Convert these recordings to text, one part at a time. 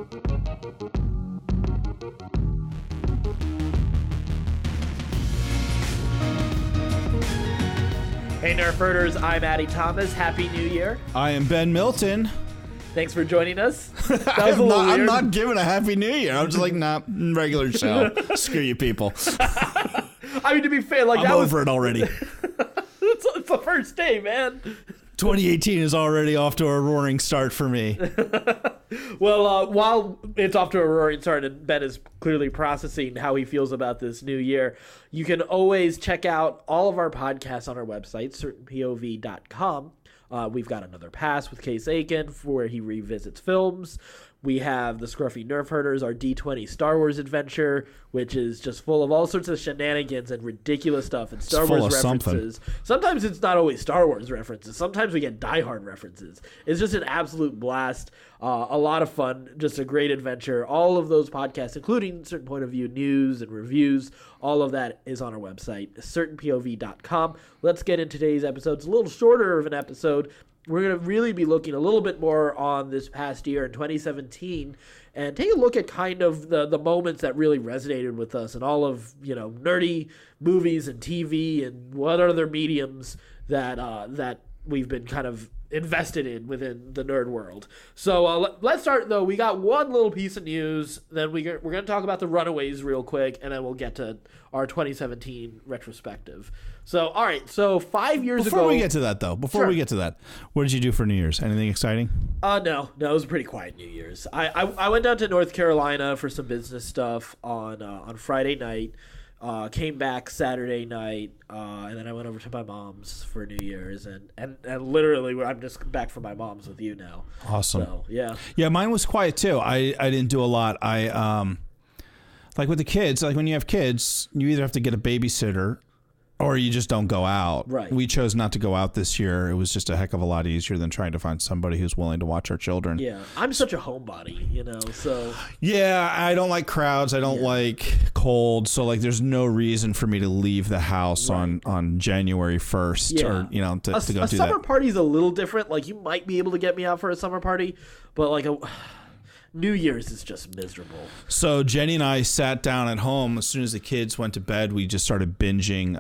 Hey Nerfers, I'm Addy Thomas. Happy New Year. I am Ben Milton. Thanks for joining us. I'm not giving a Happy New Year. I'm just like, nah, regular show. Screw you people. I mean, to be fair, like I'm over it already. it's the first day, man. 2018 is already off to a roaring start for me. Well, while it's off to a roaring start and Ben is clearly processing how he feels about this new year, you can always check out all of our podcasts on our website, certainpov.com. We've got Another Pass with Case Aiken, where he revisits films. We have the Scruffy Nerf Herders, our D20 Star Wars adventure, which is just full of all sorts of shenanigans and ridiculous stuff and Star Wars references. Something. Sometimes it's not always Star Wars references. Sometimes we get Die Hard references. It's just an absolute blast. A lot of fun. Just a great adventure. All of those podcasts, including Certain Point of View news and reviews, all of that is on our website, certainpov.com. Let's get into today's episode. It's a little shorter of an episode. We're going to really be looking a little bit more on this past year in 2017 and take a look at kind of the moments that really resonated with us and all of, nerdy movies and TV and what other mediums that we've been kind of invested in within the nerd world. So let's start, though. We got one little piece of news. Then we're going to talk about the Runaways real quick, and then we'll get to our 2017 retrospective. So, all right. So 5 years ago... Before we get to that, what did you do for New Year's? Anything exciting? No. It was a pretty quiet New Year's. I went down to North Carolina for some business stuff on Friday night. Came back Saturday night, and then I went over to my mom's for New Year's, and literally I'm just back from my mom's with you now. Awesome. So, yeah. Yeah, mine was quiet too. I didn't do a lot. I like with the kids, like when you have kids, you either have to get a babysitter or you just don't go out. Right. We chose not to go out this year. It was just a heck of a lot easier than trying to find somebody who's willing to watch our children. Yeah. I'm such a homebody, so. Yeah, I don't like crowds. I don't like cold. So, like, there's no reason for me to leave the house on January 1st or, to go do that. A summer party's a little different. Like, you might be able to get me out for a summer party, but, like, New Year's is just miserable. So Jenny and I sat down at home. As soon as the kids went to bed, we just started binging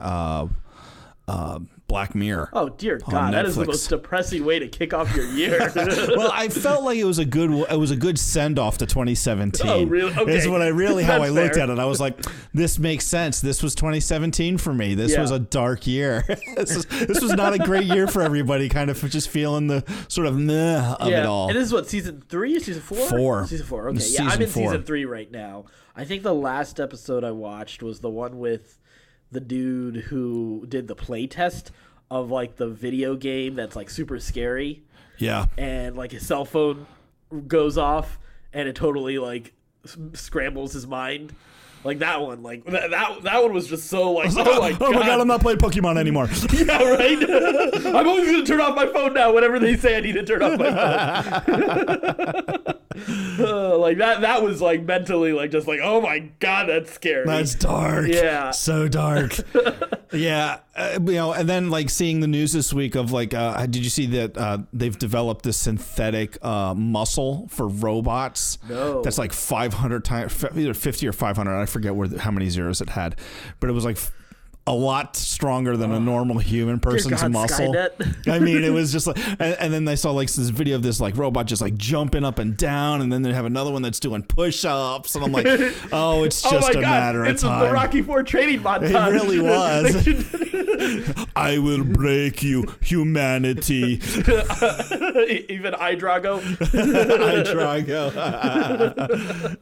Black Mirror. Oh, dear God. That is the most depressing way to kick off your year. Well, I felt like it was a good send-off to 2017. Oh, really? Okay. Is what how I looked at it. I was like, this makes sense. This was 2017 for me. This was a dark year. This was not a great year for everybody, kind of just feeling the sort of meh of it all. And this is what, season 3 or season 4? 4. Season 4. Okay. Season I'm in 4. season 3 right now. I think the last episode I watched was the one with the dude who did the play test of like the video game that's like super scary. Yeah. And like his cell phone goes off and it totally like scrambles his mind. Like that one, like that one was just so like, oh my God, I'm not playing Pokemon anymore. Yeah, right. I'm always gonna turn off my phone now. Whenever they say I need to turn off my phone. Like that was like mentally like just like, oh my God, that's scary. That's dark. Yeah, so dark. Yeah, and then like seeing the news this week of like, did you see that they've developed this synthetic muscle for robots? No, that's like 500 times, either 50 or 500. I forget how many zeros it had, but it was like a lot stronger than a normal human person's muscle. Skynet. I mean, it was just like, and then I saw like this video of this like robot just like jumping up and down, and then they have another one that's doing push-ups, and I'm like, oh, it's just a matter of time. It's the Rocky IV training montage. It really was. I will break you, humanity. Even Idrago.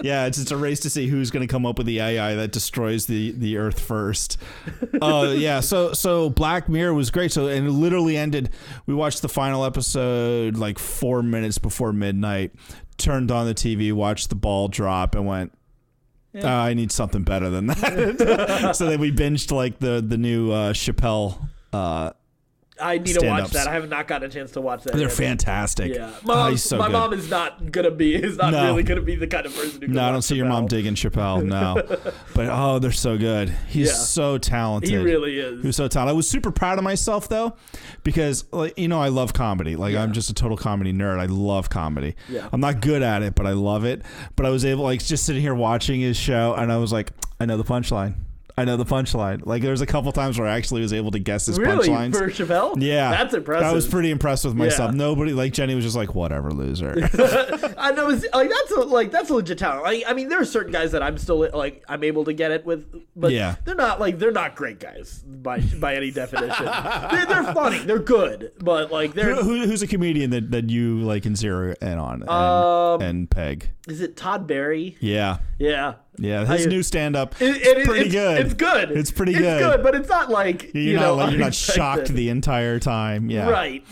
Yeah, it's just a race to see who's going to come up with the AI that destroys the Earth first. Yeah, so Black Mirror was great. So, and it literally ended, we watched the final episode like 4 minutes before midnight, turned on the TV, watched the ball drop, and went, I need something better than that. So then we binged like the new Chappelle I need to watch that. I have not gotten a chance to watch that. They're fantastic. Yeah, my mom is not really gonna be the kind of person who. No, I don't see your mom digging Chappelle. No, but they're so good. He's so talented. He really is. He was so talented. I was super proud of myself though, because I love comedy. I'm just a total comedy nerd. I love comedy. Yeah. I'm not good at it, but I love it. But I was able just sitting here watching his show, and I was like, I know the punchline. There was a couple times where I actually was able to guess his punchlines. For Chappelle? Yeah. That's impressive. I was pretty impressed with myself. Yeah. Nobody, Jenny was just like, whatever, loser. I know, that's a legit talent. I mean, there are certain guys that I'm still I'm able to get it with, but they're not great guys by any definition. they're funny, they're good, but they're who's a comedian that you can zero in on and peg? Is it Todd Barry? Yeah. Yeah, his new stand-up is pretty good. It's good. It's pretty good. It's good, but it's not you're not shocked the entire time. Yeah, right.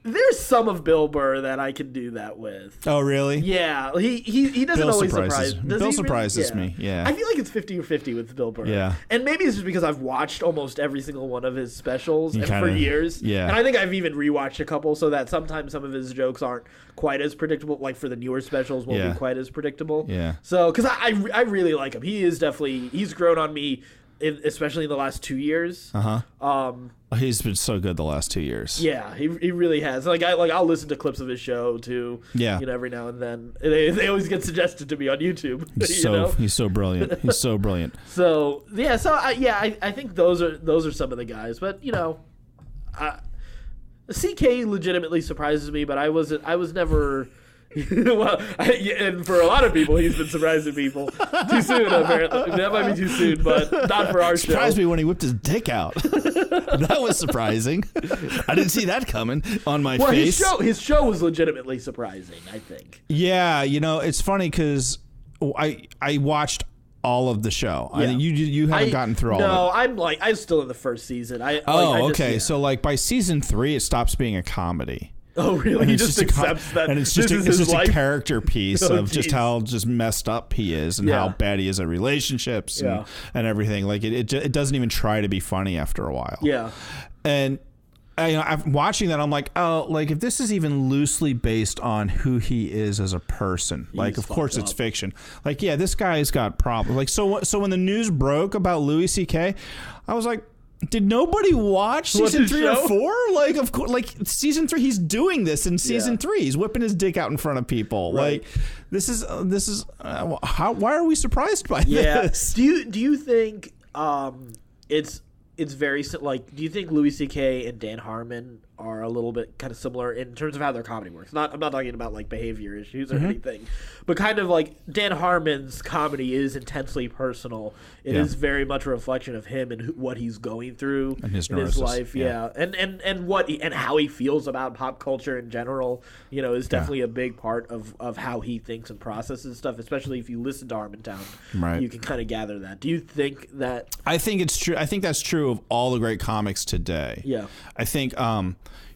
There's some of Bill Burr that I can do that with. Oh, really? Yeah, he doesn't always surprise. Bill surprises me. Yeah, I feel like it's 50 or 50 with Bill Burr. Yeah, and maybe it's just because I've watched almost every single one of his specials for years. Yeah, and I think I've even rewatched a couple, so that sometimes some of his jokes aren't quite as predictable. Like for the newer specials, won't be quite as predictable. Yeah. So because I really like him. He's grown on me, especially in the last 2 years. He's been so good the last 2 years. Yeah, he really has. I'll listen to clips of his show too. Yeah, every now and then they always get suggested to me on YouTube. He's so brilliant. He's so brilliant. So I think those are some of the guys. But CK legitimately surprises me. But I was never. And for a lot of people, he's been surprising people. Too soon, apparently. That might be too soon, but not for our show. Surprised me when he whipped his dick out. That was surprising. I didn't see that coming on my face. His show was legitimately surprising, I think. Yeah, it's funny because I watched all of the show. Yeah. You haven't gotten through all of it. No, I'm still in the first season. Okay. So by season 3, it stops being a comedy. Oh, really? He just accepts that. And it's just a character piece of just how just messed up he is and how bad he is at relationships and everything. It doesn't even try to be funny after a while. Yeah. And I'm watching that. I'm like, if this is even loosely based on who he is as a person, of course it's fiction. This guy's got problems. So when the news broke about Louis C.K., I was like, did nobody watch season 3 or 4? Of course, season 3, he's doing this in season 3. He's whipping his dick out in front of people. Right. This is why are we surprised by this? Do you think it's very do you think Louis C.K. and Dan Harmon are a little bit kind of similar in terms of how their comedy works? I'm not talking about behavior issues or anything, but kind of Dan Harmon's comedy is intensely personal. It is very much a reflection of him and what he's going through and his life. And how he feels about pop culture in general. Is definitely a big part of how he thinks and processes stuff. Especially if you listen to Harmontown, you can kind of gather that. Do you think that? I think it's true. I think that's true of all the great comics today. Yeah, I think.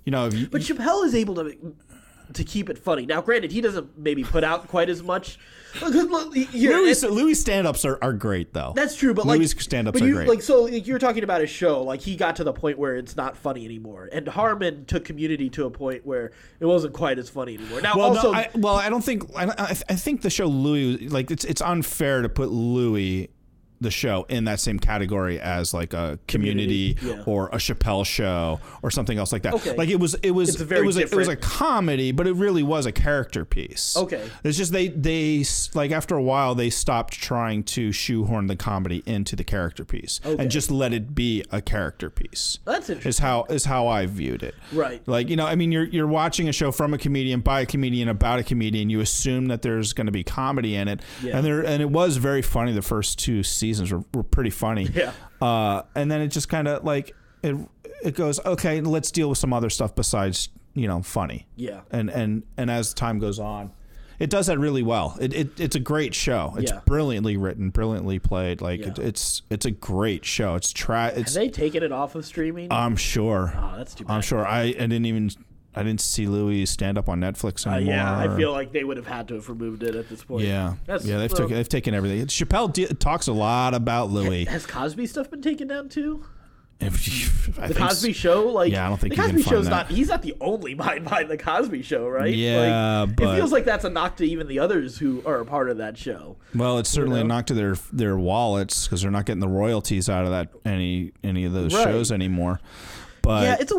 But Chappelle is able to keep it funny. Now, granted, he doesn't maybe put out quite as much. Louis stand-ups are great, though. That's true, but Louis stand-ups are great. You're talking about his show. He got to the point where it's not funny anymore, and Harmon took Community to a point where it wasn't quite as funny anymore. Now, I don't think. I think the show Louis, it's unfair to put Louis, the show, in that same category as a Community or a Chappelle show or something else like that. Okay. It was a comedy, but it really was a character piece. Okay. It's just they after a while they stopped trying to shoehorn the comedy into the character piece and just let it be a character piece. That's interesting. Is how I viewed it. Right. You're watching a show from a comedian by a comedian about a comedian. You assume that there's going to be comedy in it, and it was very funny. The first 2 seasons were pretty funny. Yeah. And then it just kind of it goes, okay, let's deal with some other stuff besides funny. Yeah. And as time goes on, it does that really well. It's a great show. It's brilliantly written, brilliantly played. It's a great show. Have they taken it off of streaming? I'm sure. Oh, that's too bad. I'm sure. I didn't see Louis stand up on Netflix anymore. I feel like they would have had to have removed it at this point. Yeah, they've taken everything. Chappelle talks a lot about Louis. Has Cosby stuff been taken down too? The Cosby Show, like, yeah, I don't think the you Cosby can find Show's that. he's not the only mind behind the Cosby Show, right? Yeah, like, but it feels like that's a knock to even the others who are a part of that show. Well, it's certainly a knock to their wallets because they're not getting the royalties out of that any of those shows anymore. But yeah, that's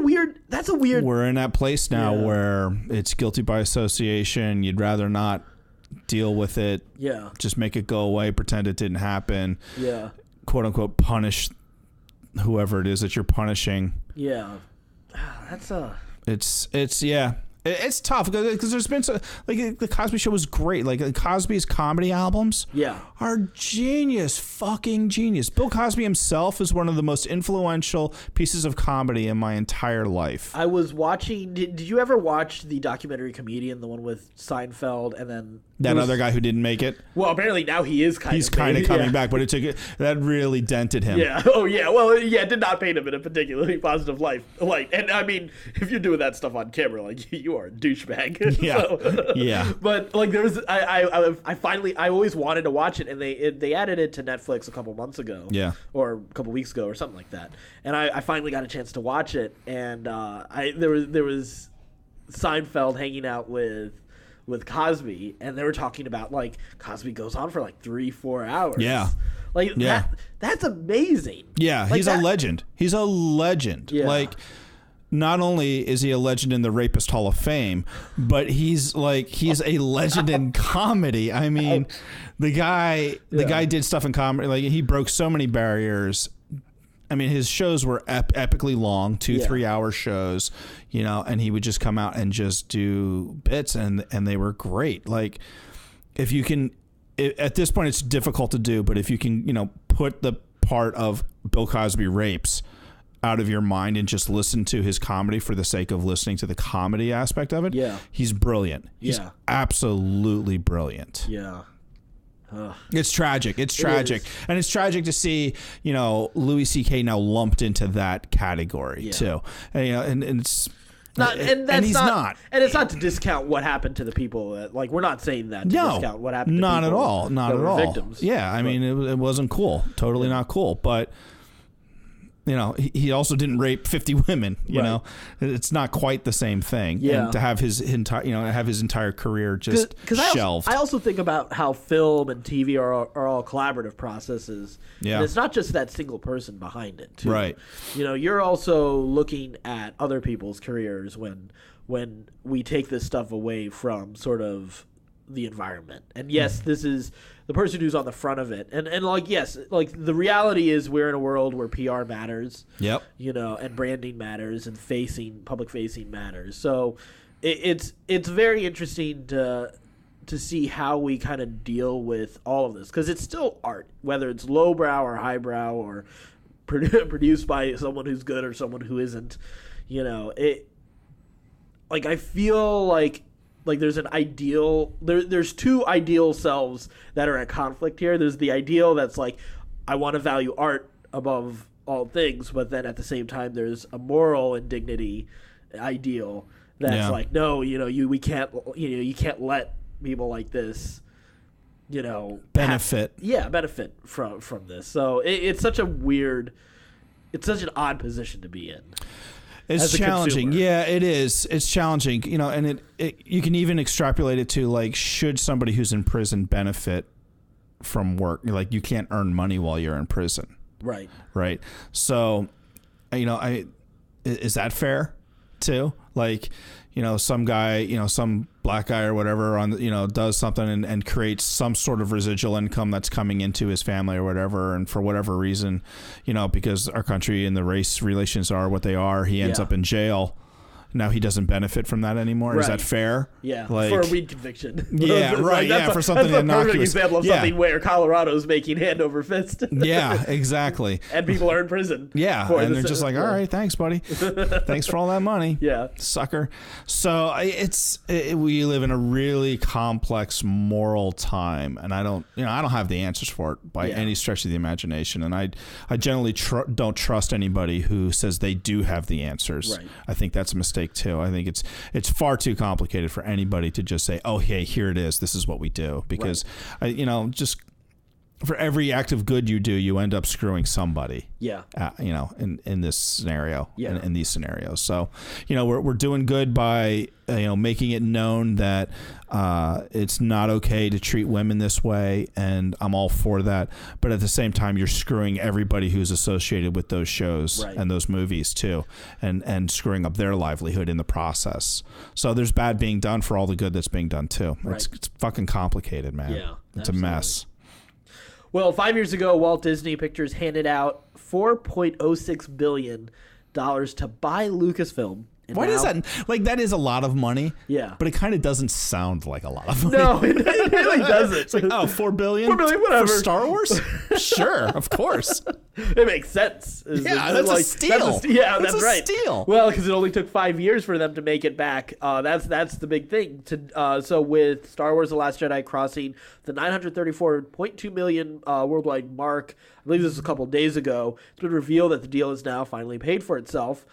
a weird. We're in that place now where it's guilty by association. You'd rather not deal with it. Yeah. Just make it go away, pretend it didn't happen. Yeah. Quote unquote punish whoever it is that you're punishing. Yeah. That's It's tough because there's been the Cosby Show was great. Like Cosby's comedy albums are fucking genius. Bill Cosby himself is one of the most influential pieces of comedy in my entire life. I was watching, did you ever watch the documentary Comedian, the one with Seinfeld and then that other guy who didn't make it? Well, apparently now he's kind of coming back, but that really dented him. Yeah. Oh yeah. Well, yeah, it did not paint him in a particularly positive light. And I mean, if you're doing that stuff on camera, like you are a douchebag. Yeah. Yeah. But like there was, I always wanted to watch it, and they added it to Netflix a couple months ago. Yeah. Or a couple weeks ago, or something like that. And I finally got a chance to watch it, and there was Seinfeld hanging out with Cosby, and they were talking about like Cosby goes on for like 3-4 hours. Yeah. Like that's amazing. Yeah, like he's a legend. He's a legend. Yeah. Like not only is he a legend in the Rapist Hall of Fame, but he's a legend in comedy. I mean, the guy did stuff in comedy. Like he broke so many barriers. I mean, his shows were epically long, 2-3 hour shows, and he would just come out and just do bits, and they were great. Like, if you can, at this point, it's difficult to do, but if you can, put the part of Bill Cosby rapes out of your mind and just listen to his comedy for the sake of listening to the comedy aspect of it, he's brilliant. He's absolutely brilliant. Yeah. It's tragic. And it's tragic to see, Louis C.K. now lumped into that category too. And it's not, and he's not. And it's not to discount what happened to the people. Like we're not saying that to discount what happened to not people at all. Not at all. Victims. Yeah, I mean it wasn't cool. Totally not cool. But he also didn't rape 50 women. You know, it's not quite the same thing. Yeah. And to have his entire career just shelved. I also think about how film and TV are all collaborative processes. Yeah. And it's not just that single person behind it, too. Right. You're also looking at other people's careers when we take this stuff away from sort of the environment. And yes, this is the person who's on the front of it. And like, yes, like the reality is we're in a world where PR matters. Yep. And branding matters and public facing matters. So it's very interesting to see how we kind of deal with all of this, because it's still art, whether it's lowbrow or highbrow or produced by someone who's good or someone who isn't. I feel like there's an ideal there's two ideal selves that are at conflict here. There's the ideal that's like, I want to value art above all things, but then at the same time there's a moral and dignity ideal that's like, no, you can't let people like this benefit from this. So it's such an odd position to be in. It's challenging. Yeah, it is. It's challenging, and it you can even extrapolate it to like, should somebody who's in prison benefit from work? Like, you can't earn money while you're in prison. Right. Right. So, is that fair too? Like, some guy, some black guy or whatever does something and creates some sort of residual income that's coming into his family or whatever. And for whatever reason, because our country and the race relations are what they are, he ends up in jail. Now he doesn't benefit from that anymore. Right. Is that fair? Yeah, for a weed conviction. Yeah, right. For something innocuous. That's a perfect innocuous. example of something where Colorado's making hand over fist. Yeah, exactly. And people are in prison. Yeah, and they're just like, all right, thanks, buddy. Thanks for all that money. Yeah, sucker. So we live in a really complex moral time, and I don't have the answers for it by any stretch of the imagination. And I generally don't trust anybody who says they do have the answers. Right. I think that's a mistake too. I think it's far too complicated for anybody to just say, oh, hey, here it is. This is what we do. Because, for every act of good you do, you end up screwing somebody. Yeah. In this scenario, yeah. in these scenarios. So, we're doing good by, making it known that it's not okay to treat women this way. And I'm all for that. But at the same time, you're screwing everybody who's associated with those shows and those movies too, and screwing up their livelihood in the process. So there's bad being done for all the good that's being done too. Right. It's fucking complicated, man. Yeah, it's absolutely a mess. Well, 5 years ago, Walt Disney Pictures handed out $4.06 billion to buy Lucasfilm. Why does that, that is a lot of money. Yeah. But it kind of doesn't sound like a lot of money. No, it really doesn't. It's like, $4 billion? $4 billion, whatever. For Star Wars? Sure, of course. It makes sense. That's a steal. That's right. That's a steal. Well, because it only took 5 years for them to make it back. That's the big thing. So with Star Wars: The Last Jedi crossing the 934.2 million worldwide mark, I believe this was a couple days ago, it's been revealed that the deal is now finally paid for itself.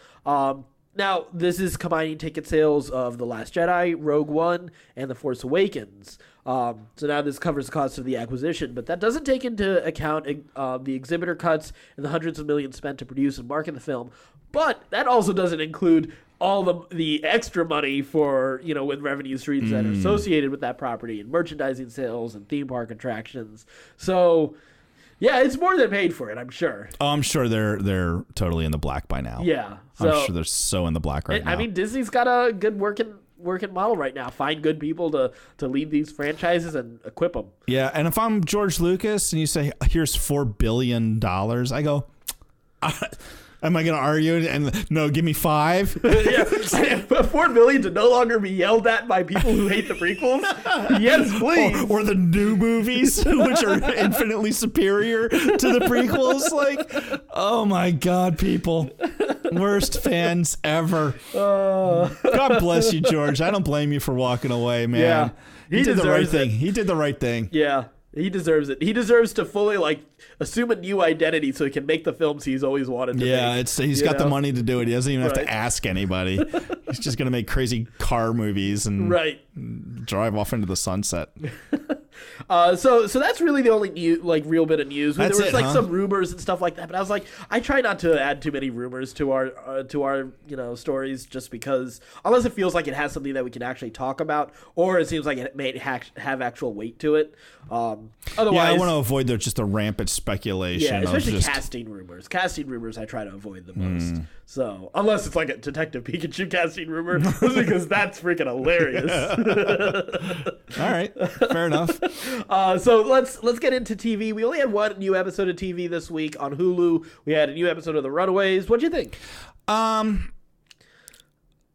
Now, this is combining ticket sales of The Last Jedi, Rogue One, and The Force Awakens. So now this covers the cost of the acquisition, but that doesn't take into account the exhibitor cuts and the hundreds of millions spent to produce and market the film. But that also doesn't include all the extra money for, with revenue streams that are associated with that property and merchandising sales and theme park attractions. So... yeah, it's more than paid for it, I'm sure. Oh, I'm sure they're totally in the black by now. Yeah. I'm sure they're so in the black right now. I mean, Disney's got a good working model right now. Find good people to lead these franchises and equip them. Yeah, and if I'm George Lucas and you say, here's $4 billion, I go... am I going to argue? And no, give me 5. Yeah, $4 billion to no longer be yelled at by people who hate the prequels. Yes, please. Or the new movies, which are infinitely superior to the prequels. Oh my God, people, worst fans ever. God bless you, George. I don't blame you for walking away, man. Yeah, he did the right thing. He did the right thing. Yeah. He deserves it. He deserves to fully assume a new identity so he can make the films he's always wanted to make. He's got the money to do it. He doesn't even have to ask anybody. He's just going to make crazy car movies and drive off into the sunset. So that's really the only real bit of news. There was some rumors and stuff like that, but I was like, I try not to add too many rumors to our stories, just because unless it feels like it has something that we can actually talk about, or it seems like it may have actual weight to it. Otherwise, I want to avoid just a rampant speculation. Yeah, especially casting rumors. Casting rumors, I try to avoid the most. So unless it's like a Detective Pikachu casting rumor, because that's freaking hilarious. All right, fair enough. So let's get into TV. We only had one new episode of TV this week on Hulu. We had a new episode of The Runaways. What'd you think?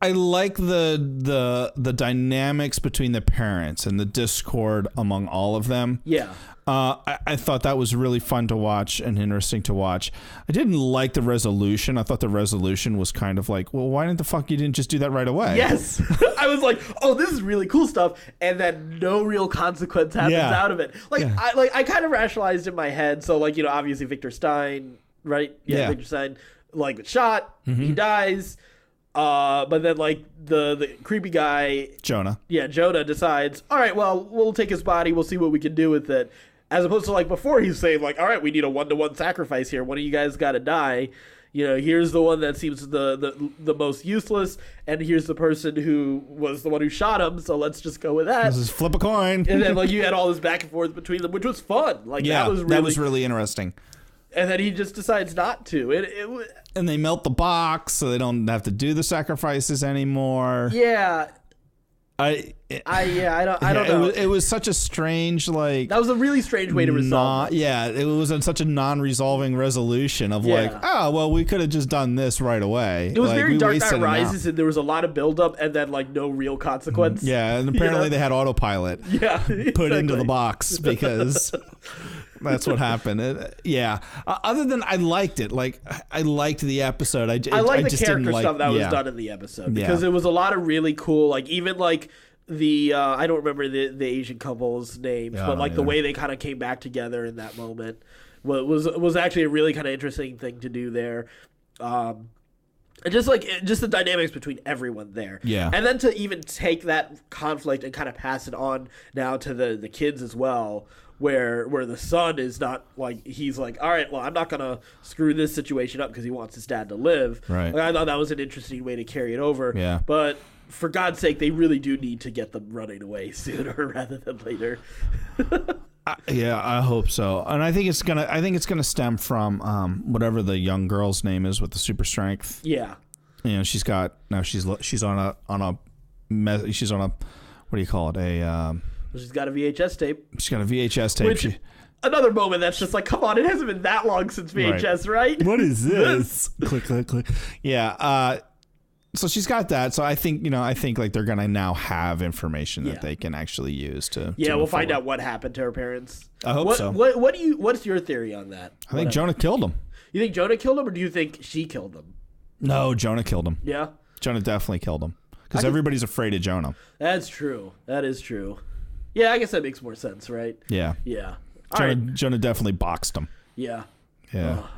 I like the dynamics between the parents and the discord among all of them. Yeah. I thought that was really fun to watch and interesting to watch. I didn't like the resolution. I thought the resolution was kind of like, well, why didn't you didn't just do that right away? Yes. I was like, oh, this is really cool stuff, and then no real consequence happens out of it. I kind of rationalized in my head. So obviously Victor Stein, right? Yeah. Victor Stein was shot. He dies. But then the creepy guy Jonah decides, all right, well, we'll take his body, we'll see what we can do with it, as opposed to before he's saying all right, we need a 1-to-1 sacrifice here, one of you guys got to die, here's the one that seems the most useless, and here's the person who was the one who shot him, so let's just go with that. This is flip a coin. And then you had all this back and forth between them, which was fun. That was really interesting. And then he just decides not to. And they melt the box, so they don't have to do the sacrifices anymore. Yeah. I don't know. It was such a strange that was a really strange way to resolve. It was such a non-resolving resolution of we could have just done this right away. It was very Dark Knight Rises, and there was a lot of buildup, and then no real consequence. Yeah, and apparently they had autopilot. Yeah, put into the box because. That's what happened. Other than I liked it. I liked the episode. I liked the character stuff that was done in the episode because it was a lot of really cool. Even the I don't remember the Asian couple's names, but the way they kind of came back together in that moment was actually a really kind of interesting thing to do there. And just the dynamics between everyone there. Yeah. And then to even take that conflict and kind of pass it on now to the kids as well, where the son is not like, he's like, all right, well, I'm not gonna screw this situation up because he wants his dad to live. Right. Like, I thought that was an interesting way to carry it over. Yeah. But for God's sake, they really do need to get them running away sooner rather than later. Yeah, I hope so. And I think it's gonna stem from whatever the young girl's name is with the super strength. Yeah. You know, she's on a what do you call it? She's got a VHS tape. She's got a VHS tape. Which, another moment that's just like, come on, it hasn't been that long since VHS, right? What is this? Click, click, click. Yeah. So she's got that. So I think like they're gonna now have information that they can actually use to. Yeah, we'll find forward. out what happened to her parents. I hope so. What's your theory on that? I think Jonah killed him. You think Jonah killed him, or do you think she killed him? No, Jonah killed him. Yeah. Jonah definitely killed him because everybody's afraid of Jonah. That's true. That is true. Yeah, I guess that makes more sense, right? Yeah. Yeah. Jonah definitely boxed him. Yeah. Yeah. Oh,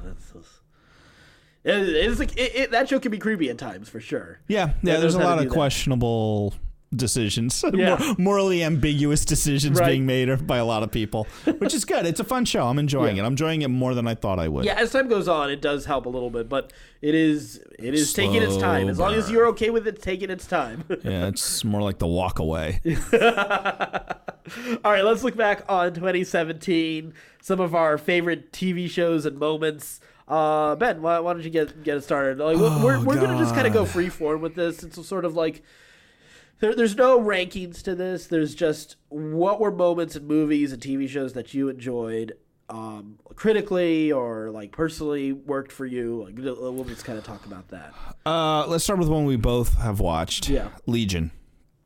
it's like that show can be creepy at times for sure. Yeah. There's a lot of questionable decisions, morally ambiguous decisions being made by a lot of people, which is good. It's a fun show. I'm enjoying it. I'm enjoying it more than I thought I would. Yeah, as time goes on, it does help a little bit, but it is taking its time. As long as you're okay with it taking its time. Yeah, it's more like the walk away. All right, let's look back on 2017. Some of our favorite TV shows and moments. Ben, why don't you get it started? Like, we're gonna just kind of go free form with this. It's sort of like there's no rankings to this. There's just what were moments in movies and TV shows that you enjoyed, critically or like personally worked for you. Like, we'll just kind of talk about that. Let's start with one we both have watched. Yeah, Legion.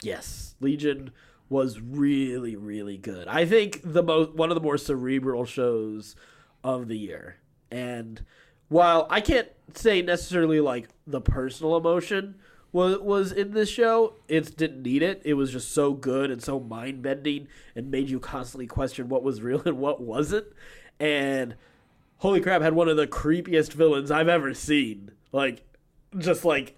Yes, Legion was really, really good. I think one of the more cerebral shows of the year. And while I can't say necessarily like the personal emotion was in this show, it didn't need it. It was just so good and so mind-bending and made you constantly question what was real and what wasn't. And holy crap, had one of the creepiest villains I've ever seen. Like, just like,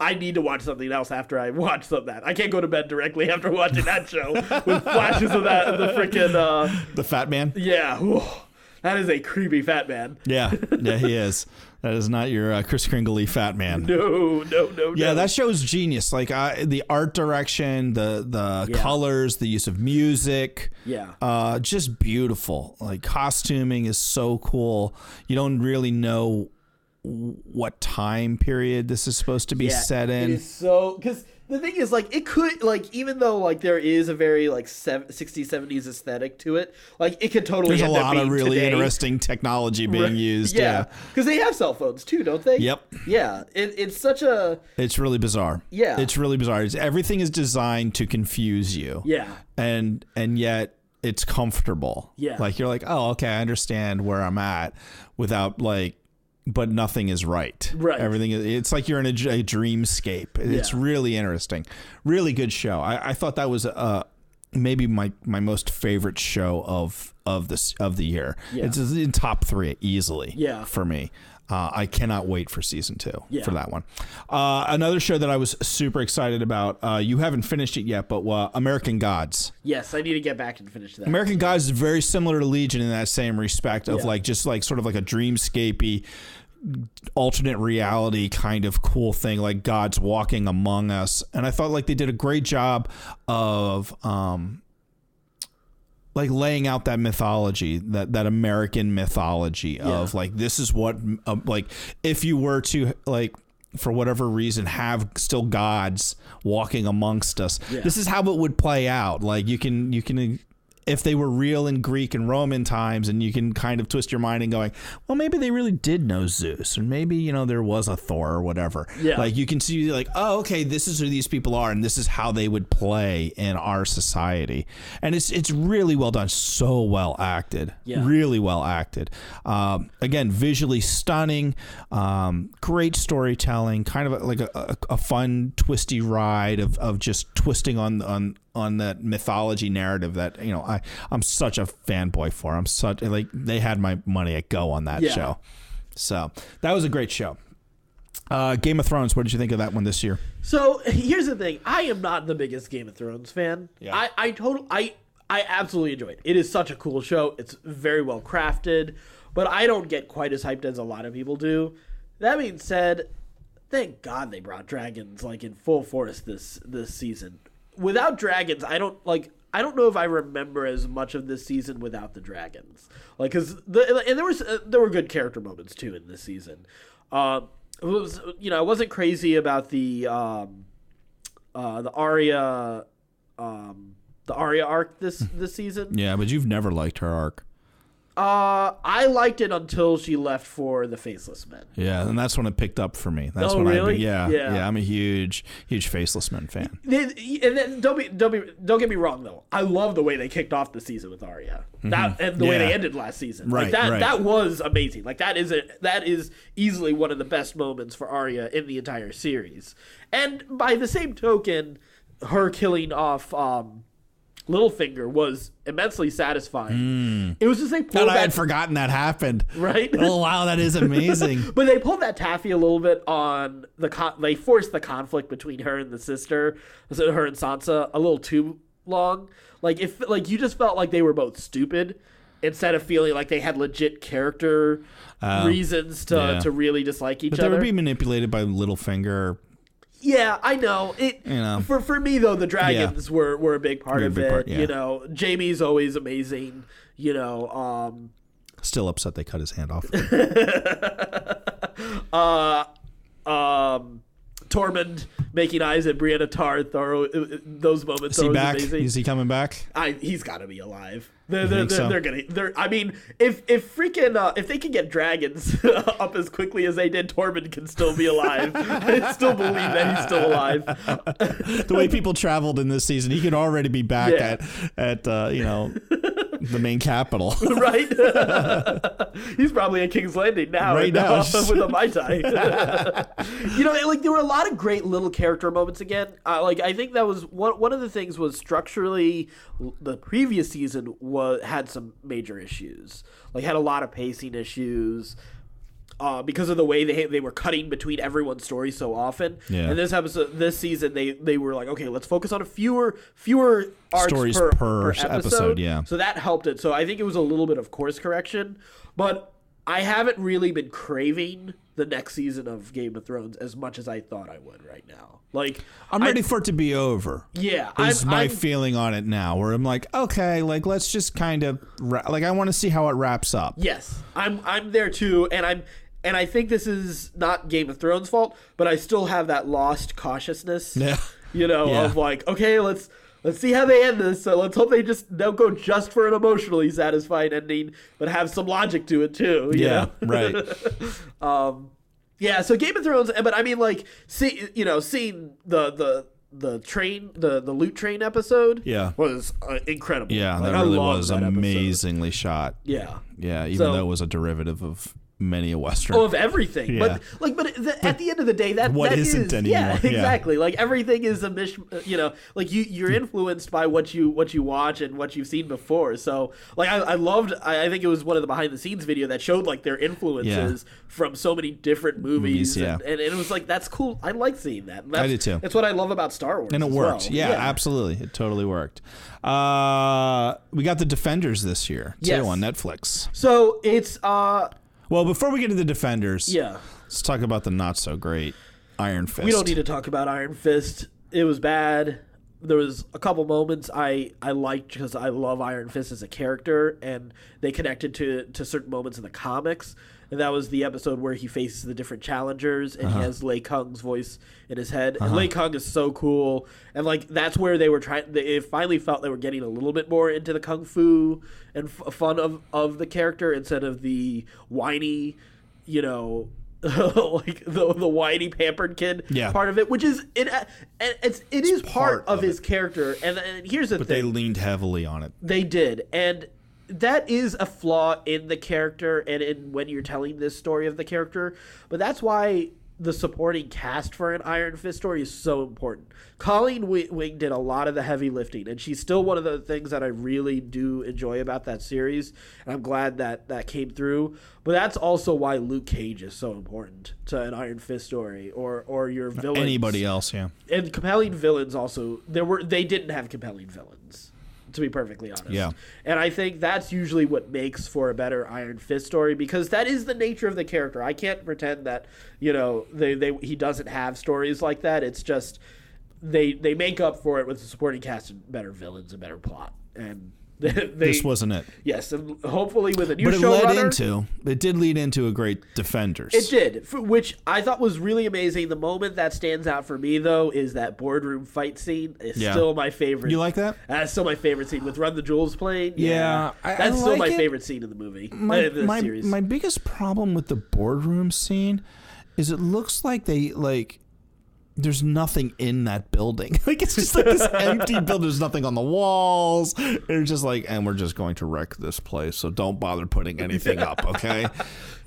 I need to watch something else after I watch that. I can't go to bed directly after watching that show with flashes of the freaking the Fat Man. Yeah. Whew. That is a creepy fat man. Yeah, he is. That is not your Kris Kringle Fat Man. No. Yeah, that show is genius. Like the art direction, the colors, the use of music. Yeah. Just beautiful. Like costuming is so cool. You don't really know what time period this is supposed to be set in. It is so, because the thing is, like, it could, like, even though, like, there is a very, like, 60s, 70s aesthetic to it, like, it could totally There's end a lot up of really today. Interesting technology being used. Yeah. Because they have cell phones, too, don't they? Yep. Yeah. It's such a... It's really bizarre. Yeah. It's really bizarre. Everything is designed to confuse you. Yeah. And yet it's comfortable. Yeah. Like, you're like, oh, okay, I understand where I'm at without, like, but nothing is right. Right. Everything is, it's like you're in a dreamscape. It's really interesting. Really good show. I thought that was maybe my most favorite show of the year. Yeah. It's in top 3 easily. Yeah. For me. I cannot wait for season 2 yeah. for that one. Another show that I was super excited about. You haven't finished it yet, but American Gods. Yes, I need to get back and finish that. American Gods is very similar to Legion in that same respect of like just like sort of like a dreamscapey alternate reality kind of cool thing, like gods walking among us. And I thought like they did a great job of like laying out that mythology, that American mythology of like, this is what like if you were to like for whatever reason have still gods walking amongst us, this is how it would play out. Like you can if they were real in Greek and Roman times, and you can kind of twist your mind and going, well, maybe they really did know Zeus, or maybe, you know, there was a Thor or whatever. Yeah. Like you can see like, oh, okay, this is who these people are, and this is how they would play in our society. And it's really well done. So well acted. Yeah. Really well acted. Again, visually stunning, great storytelling, kind of like a fun, twisty ride of just twisting on that mythology narrative that, you know, I'm such a fanboy for. I'm such like they had my money at go on that show. So that was a great show. Game of Thrones. What did you think of that one this year? So here's the thing: I am not the biggest Game of Thrones fan. Yeah. I absolutely enjoy it. It is such a cool show. It's very well crafted, but I don't get quite as hyped as a lot of people do. That being said, thank God they brought dragons like in full force this season. Without dragons, I don't know if I remember as much of this season without the dragons. Like, cause there were good character moments too in this season. It was, I wasn't crazy about the Arya arc this season. Yeah, but you've never liked her arc. I liked it until she left for the Faceless Men. Yeah, and that's when it picked up for me. That's Oh, when really? Yeah. I'm a huge Faceless Men fan. And then don't get me wrong though. I love the way they kicked off the season with Arya. That and the way they ended last season. Right, that was amazing. Like that is easily one of the best moments for Arya in the entire series. And by the same token, her killing off Littlefinger was immensely satisfying. It was just they pulled I had forgotten that happened. Right? Oh wow, that is amazing. But they pulled that taffy a little bit on they forced the conflict between her and the sister, so her and Sansa, a little too long. Like you just felt like they were both stupid instead of feeling like they had legit character reasons to really dislike each other. But they would be manipulated by Littlefinger. Yeah, I know. For me though, the dragons were a big part of it. Yeah. Jaime's always amazing. Still upset they cut his hand off. Tormund making eyes at Brienne of Tarth, those moments are always amazing. Is he coming back? He's got to be alive. I mean, if they can get dragons up as quickly as they did, Tormund can still be alive. I still believe that he's still alive. The way people traveled in this season, he could already be back at the main capital. Right? He's probably at King's Landing now. Right now. With a Mai Tai. There were a lot of great little character moments again. I think that was one of the things was structurally the previous season had some major issues. Had a lot of pacing issues. Because of the way they were cutting between everyone's stories so often. Yeah. And this season, they were like, okay, let's focus on fewer arcs stories per episode. Yeah. So that helped it. So I think it was a little bit of course correction, but I haven't really been craving the next season of Game of Thrones as much as I thought I would right now. I'm ready for it to be over. Yeah. Is my feeling on it now, where I'm like, okay, let's just kind of I want to see how it wraps up. Yes. I'm there too, and I think this is not Game of Thrones' fault, but I still have that lost cautiousness. Yeah. Of okay, let's see how they end this. So let's hope they don't go just for an emotionally satisfying ending, but have some logic to it too. You know? Right. Yeah. So Game of Thrones, but I mean, seeing the train, the loot train episode, was incredible. Yeah, that really was amazingly shot. Yeah. Yeah, even though it was a derivative of many a Western. Of everything. Yeah. But at the end of the day, that isn't anymore. Yeah, exactly. Everything is a you're influenced by what you watch and what you've seen before. So I think it was one of the behind the scenes video that showed their influences from so many different movies. And it was that's cool. I like seeing that. I do too. That's what I love about Star Wars. And it worked. Well. Yeah, absolutely. It totally worked. We got The Defenders this year too on Netflix. So it's well, before we get to The Defenders, yeah, let's talk about the not so great Iron Fist. We don't need to talk about Iron Fist. It was bad. There was a couple moments I liked because I love Iron Fist as a character, and they connected to certain moments in the comics. And that was the episode where he faces the different challengers, and he has Lei Kung's voice in his head. And Lei Kung is so cool, and that's where they were trying. They finally felt they were getting a little bit more into the kung fu and fun of the character instead of the whiny, the whiny pampered kid part of it, which is it is part of his character. And here's the thing: they leaned heavily on it. They did, and that is a flaw in the character and in when you're telling this story of the character. But that's why the supporting cast for an Iron Fist story is so important. Colleen Wing did a lot of the heavy lifting, and she's still one of the things that I really do enjoy about that series, and I'm glad that came through. But that's also why Luke Cage is so important to an Iron Fist story, or your villains. Anybody else, yeah. And compelling villains also. They didn't have compelling villains, to be perfectly honest. Yeah. And I think that's usually what makes for a better Iron Fist story, because that is the nature of the character. I can't pretend that, he doesn't have stories like that. It's just they make up for it with the supporting cast and better villains and better plot. And this wasn't it. Yes, and hopefully with a new but showrunner. It did lead into a great Defenders. It did, which I thought was really amazing. The moment that stands out for me, though, is that boardroom fight scene. It's still my favorite. You like that? That's still my favorite scene with Run the Jewels playing. Yeah. That's still my favorite scene in the movie. The series. My biggest problem with the boardroom scene is it looks like there's nothing in that building. It's just like this empty building. There's nothing on the walls. It's just like, and we're just going to wreck this place, so don't bother putting anything up, okay?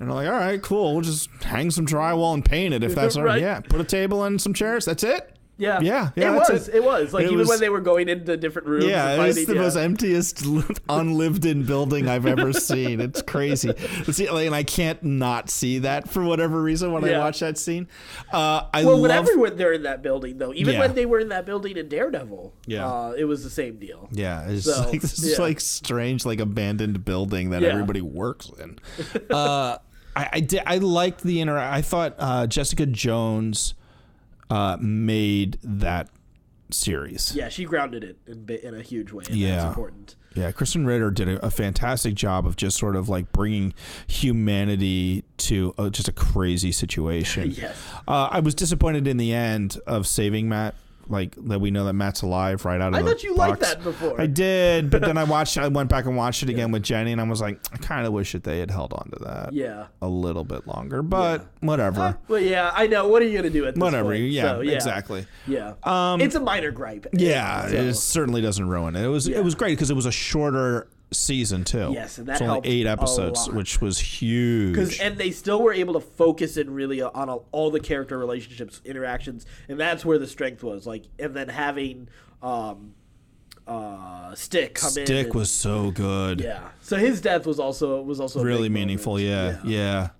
And I'm like, all right, cool. We'll just hang some drywall and paint it if that's all right. Yeah, put a table and some chairs. That's it. Yeah. It was. When they were going into different rooms. Yeah, it's the most emptiest, unlived-in building I've ever seen. It's crazy. And I can't not see that for whatever reason when I watch that scene. Whenever they're in that building, though, even when they were in that building in Daredevil, it was the same deal. Yeah, it's this strange, abandoned building that everybody works in. I liked the I thought Jessica Jones made that series. Yeah, she grounded it in a huge way. And that's important. Yeah, Kristen Ritter did a fantastic job of just sort of bringing humanity to just a crazy situation. Yes. I was disappointed in the end of saving Matt. That we know that Matt's alive right out of the box. I thought you liked that before. I did, but then I went back and watched it again with Jenny, and I was like, I kind of wish that they had held on to that a little bit longer, but whatever. Well, yeah, I know. What are you going to do at this whatever, point? Yeah, exactly. Yeah. It's a minor gripe. Yeah, it certainly doesn't ruin it. It was great because it was a shorter season too. Yes, and that it's only 8 episodes, which was huge. And they still were able to focus in really on all the character relationships, interactions, and that's where the strength was. And then having Stick come in. Stick was so good. Yeah. So his death was also really meaningful. Yeah.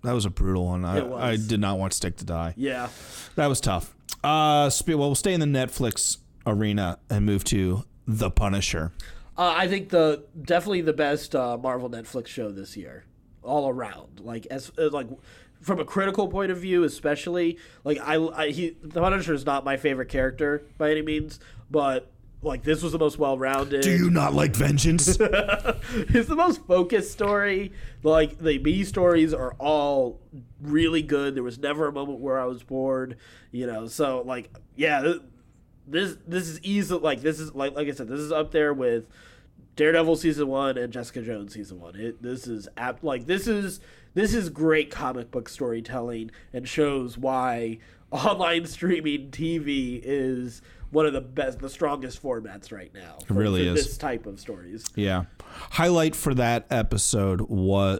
That was a brutal one. I did not want Stick to die. Yeah. That was tough. We'll stay in the Netflix arena and move to The Punisher. I think definitely the best Marvel Netflix show this year, all around. From a critical point of view, especially. The Punisher is not my favorite character by any means, but this was the most well-rounded. Do you not like vengeance? It's the most focused story. The B stories are all really good. There was never a moment where I was bored. So This is easy. This is like I said. This is up there with Daredevil season 1 and Jessica Jones season 1. This is great comic book storytelling and shows why online streaming TV is one of the strongest formats right now. It really is this type of stories. Yeah. Highlight for that episode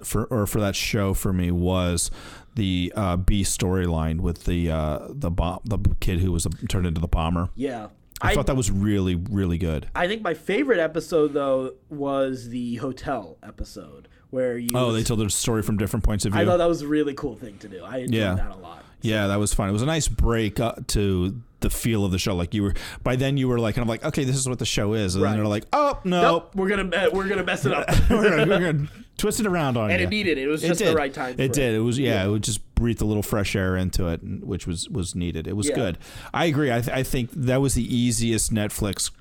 for that show for me was the B storyline with the kid who was turned into the bomber. Yeah. I thought that was really, really good. I think my favorite episode, though, was the hotel episode where they told the story from different points of view. I thought that was a really cool thing to do. I enjoyed that a lot. Yeah, that was fun. It was a nice break to the feel of the show. By then you were and I'm like, okay, this is what the show is. And then they're like, oh, no. Nope, we're gonna mess it up. we're gonna twist it around on you. And it needed it. It was just the right time for it. It did. It was, it would just breathe a little fresh air into it, which was needed. It was good. I agree. I think that was the easiest Netflix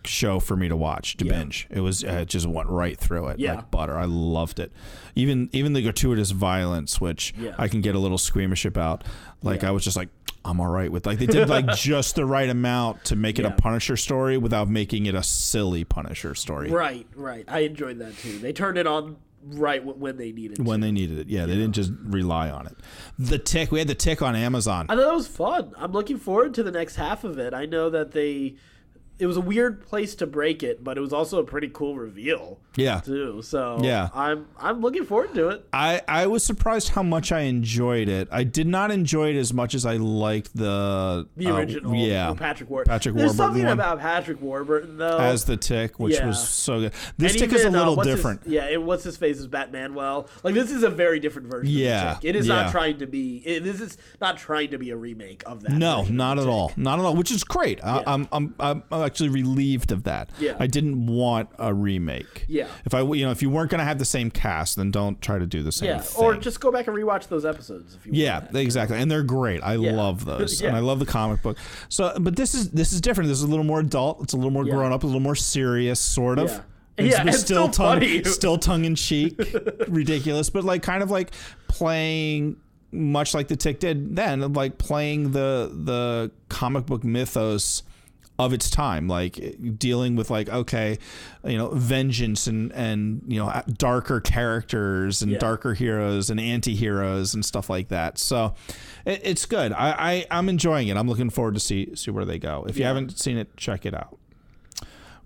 show for me to watch, binge. It was it just went right through it like butter. I loved it. Even the gratuitous violence, which I can get a little squeamish about. I was just like, I'm all right with they did just the right amount to make it a Punisher story without making it a silly Punisher story. Right. I enjoyed that too. They turned it on right when they needed it. When they needed it. Yeah, they didn't just rely on it. The Tick, we had The Tick on Amazon. I thought that was fun. I'm looking forward to the next half of it. I know that they was a weird place to break it, but it was also a pretty cool reveal. Yeah. Too. So yeah. I'm looking forward to it. I was surprised how much I enjoyed it. I did not enjoy it as much as I liked the original Patrick Warburton. There's something about Patrick Warburton though as the Tick, which was so good. This Tick is a little different. What's his face is Batmanuel. Like this is a very different version of the Tick. It is not trying to be. This is not trying to be a remake of that. No, not at all. Not at all. Which is great. I'm actually relieved of that. Yeah. I didn't want a remake. Yeah. If you weren't going to have the same cast, then don't try to do the same thing. Or just go back and rewatch those episodes if you want. Yeah, exactly. And they're great. I love those. And I love the comic book. So, but this is different. This is a little more adult. It's a little more grown up, a little more serious, sort of. Yeah. It's still tongue in cheek, ridiculous, but like kind of like playing much like the Tick did then, like playing the comic book mythos of its time, like dealing with like, okay, vengeance and darker characters and darker heroes and anti-heroes and stuff like that. So it's good. I'm enjoying it. I'm looking forward to see where they go. If you haven't seen it, check it out.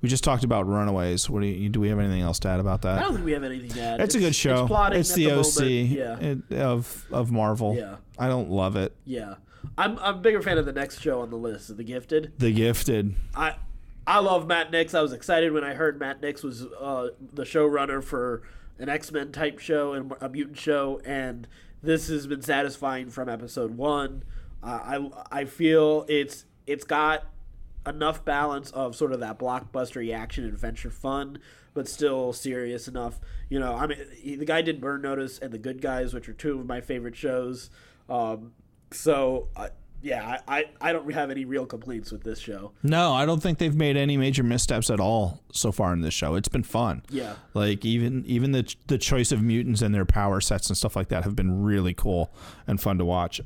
We just talked about Runaways. What do we have anything else to add about that? I don't think we have anything to add. It's a good show. It's the OC of Marvel. Yeah. I don't love it. Yeah. I'm a bigger fan of the next show on the list, The Gifted. The Gifted. I love Matt Nix. I was excited when I heard Matt Nix was the showrunner for an X-Men type show and a mutant show, and this has been satisfying from episode 1. I feel it's got enough balance of sort of that blockbuster action adventure fun, but still serious enough. The guy did Burn Notice and The Good Guys, which are two of my favorite shows. I don't have any real complaints with this show. No, I don't think they've made any major missteps at all so far in this show. It's been fun. Yeah. Like even the choice of mutants and their power sets and stuff like that have been really cool and fun to watch.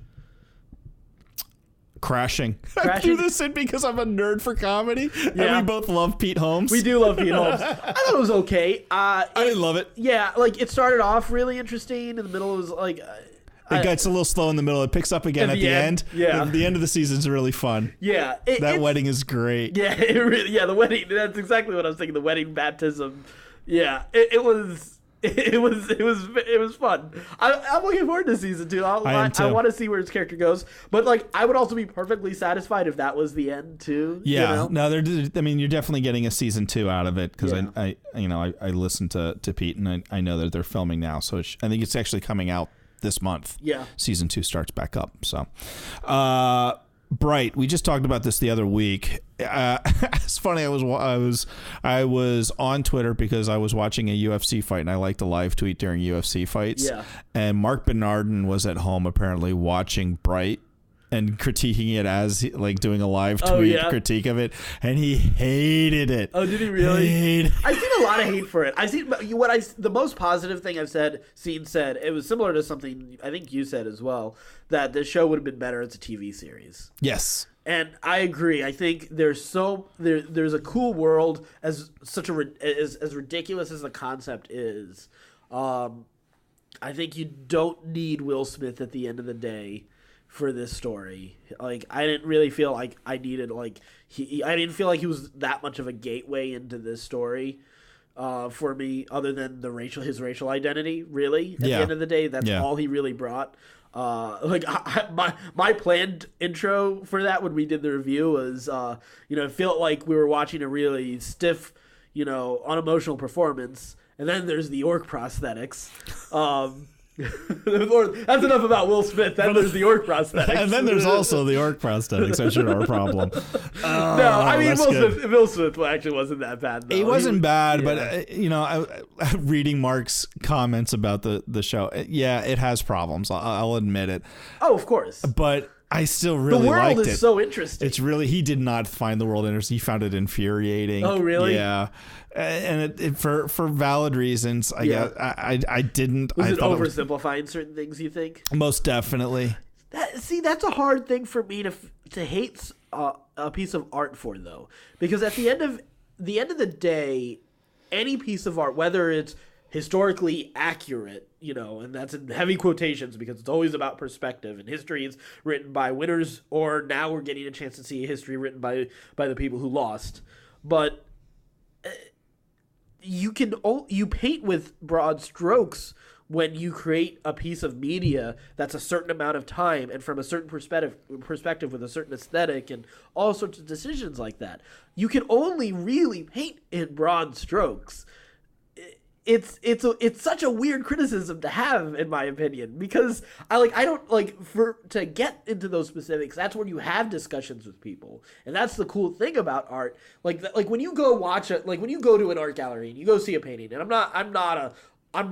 Crashing. I threw this in because I'm a nerd for comedy, and we both love Pete Holmes. We do love Pete Holmes. I thought it was okay. I didn't love it. Yeah, like it started off really interesting. In the middle, it was like it gets a little slow in the middle. It picks up again at the end. Yeah, the end of the season is really fun. Yeah, that wedding is great. Yeah, the wedding. That's exactly what I was thinking. The wedding baptism. Yeah, it was. It was fun. I'm looking forward to season 2. I want to see where his character goes, but like I would also be perfectly satisfied if that was the end too. Yeah, no, you're definitely getting a season 2 out of it because I listened to Pete and I know that they're filming now, so I think it's actually coming out this month. Yeah, season 2 starts back up. So, Bright. We just talked about this the other week. It's funny. I was on Twitter because I was watching a UFC fight, and I like to live tweet during UFC fights. Yeah. And Mark Bernardin was at home apparently watching Bright and critiquing it as like doing a live tweet critique of it, and he hated it. Oh, did he really? I've seen a lot of hate for it. I've seen the most positive thing I've seen said. It was similar to something I think you said as well, that this show would have been better as a TV series. Yes. And I agree. I think there's a cool world as ridiculous as the concept is. I think you don't need Will Smith at the end of the day for this story. Like I didn't really feel like I needed I didn't feel like he was that much of a gateway into this story for me, other than his racial identity. Really, at the end of the day, that's all he really brought. My planned intro for that when we did the review was it felt like we were watching a really stiff, unemotional performance, and then there's the orc prosthetics. That's enough about Will Smith. Then there's the orc prosthetics, and then there's also the orc prosthetics, which are our problem. No, I mean Will Smith actually wasn't that bad. Though. He wasn't bad, but reading Mark's comments about the show, it has problems. I'll admit it. Oh, of course. But I still really liked it. The world is so interesting. It's really, he did not find the world interesting. He found it infuriating. Oh, really? Yeah. And it for valid reasons, I guess. I didn't. Was it oversimplifying certain things, you think? Most definitely. That's a hard thing for me to hate a piece of art for, though. Because at the end of the day, any piece of art, whether it's historically accurate, and that's in heavy quotations because it's always about perspective, and history is written by winners, or now we're getting a chance to see a history written by the people who lost. But you paint with broad strokes when you create a piece of media that's a certain amount of time and from a certain perspective with a certain aesthetic and all sorts of decisions like that. You can only really paint in broad strokes. It's such a weird criticism to have, in my opinion, because to get into those specifics, that's when you have discussions with people, and that's the cool thing about art. Like when you go watch it, like when you go to an art gallery and you go see a painting, and I'm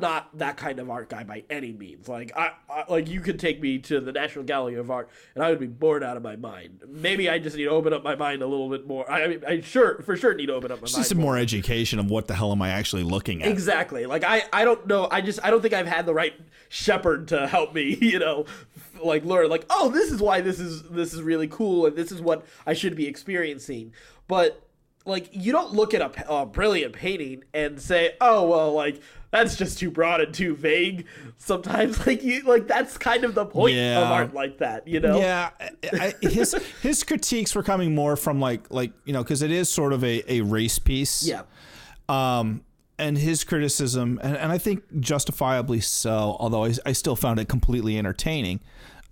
not that kind of art guy by any means. Like I you could take me to the National Gallery of Art and I would be bored out of my mind. Maybe I just need to open up my mind a little bit more. I for sure need to open up my mind. Just some more education of what the hell am I actually looking at. Exactly. Like I don't know. I don't think I've had the right shepherd to help me, learn like, oh, this is why this is really cool and this is what I should be experiencing. But like, you don't look at a brilliant painting and say, oh, well, like, that's just too broad and too vague. Sometimes, that's kind of the point of art like that, Yeah, his critiques were coming more from because it is sort of a race piece. Yeah. And his criticism, and I think justifiably so, although I still found it completely entertaining.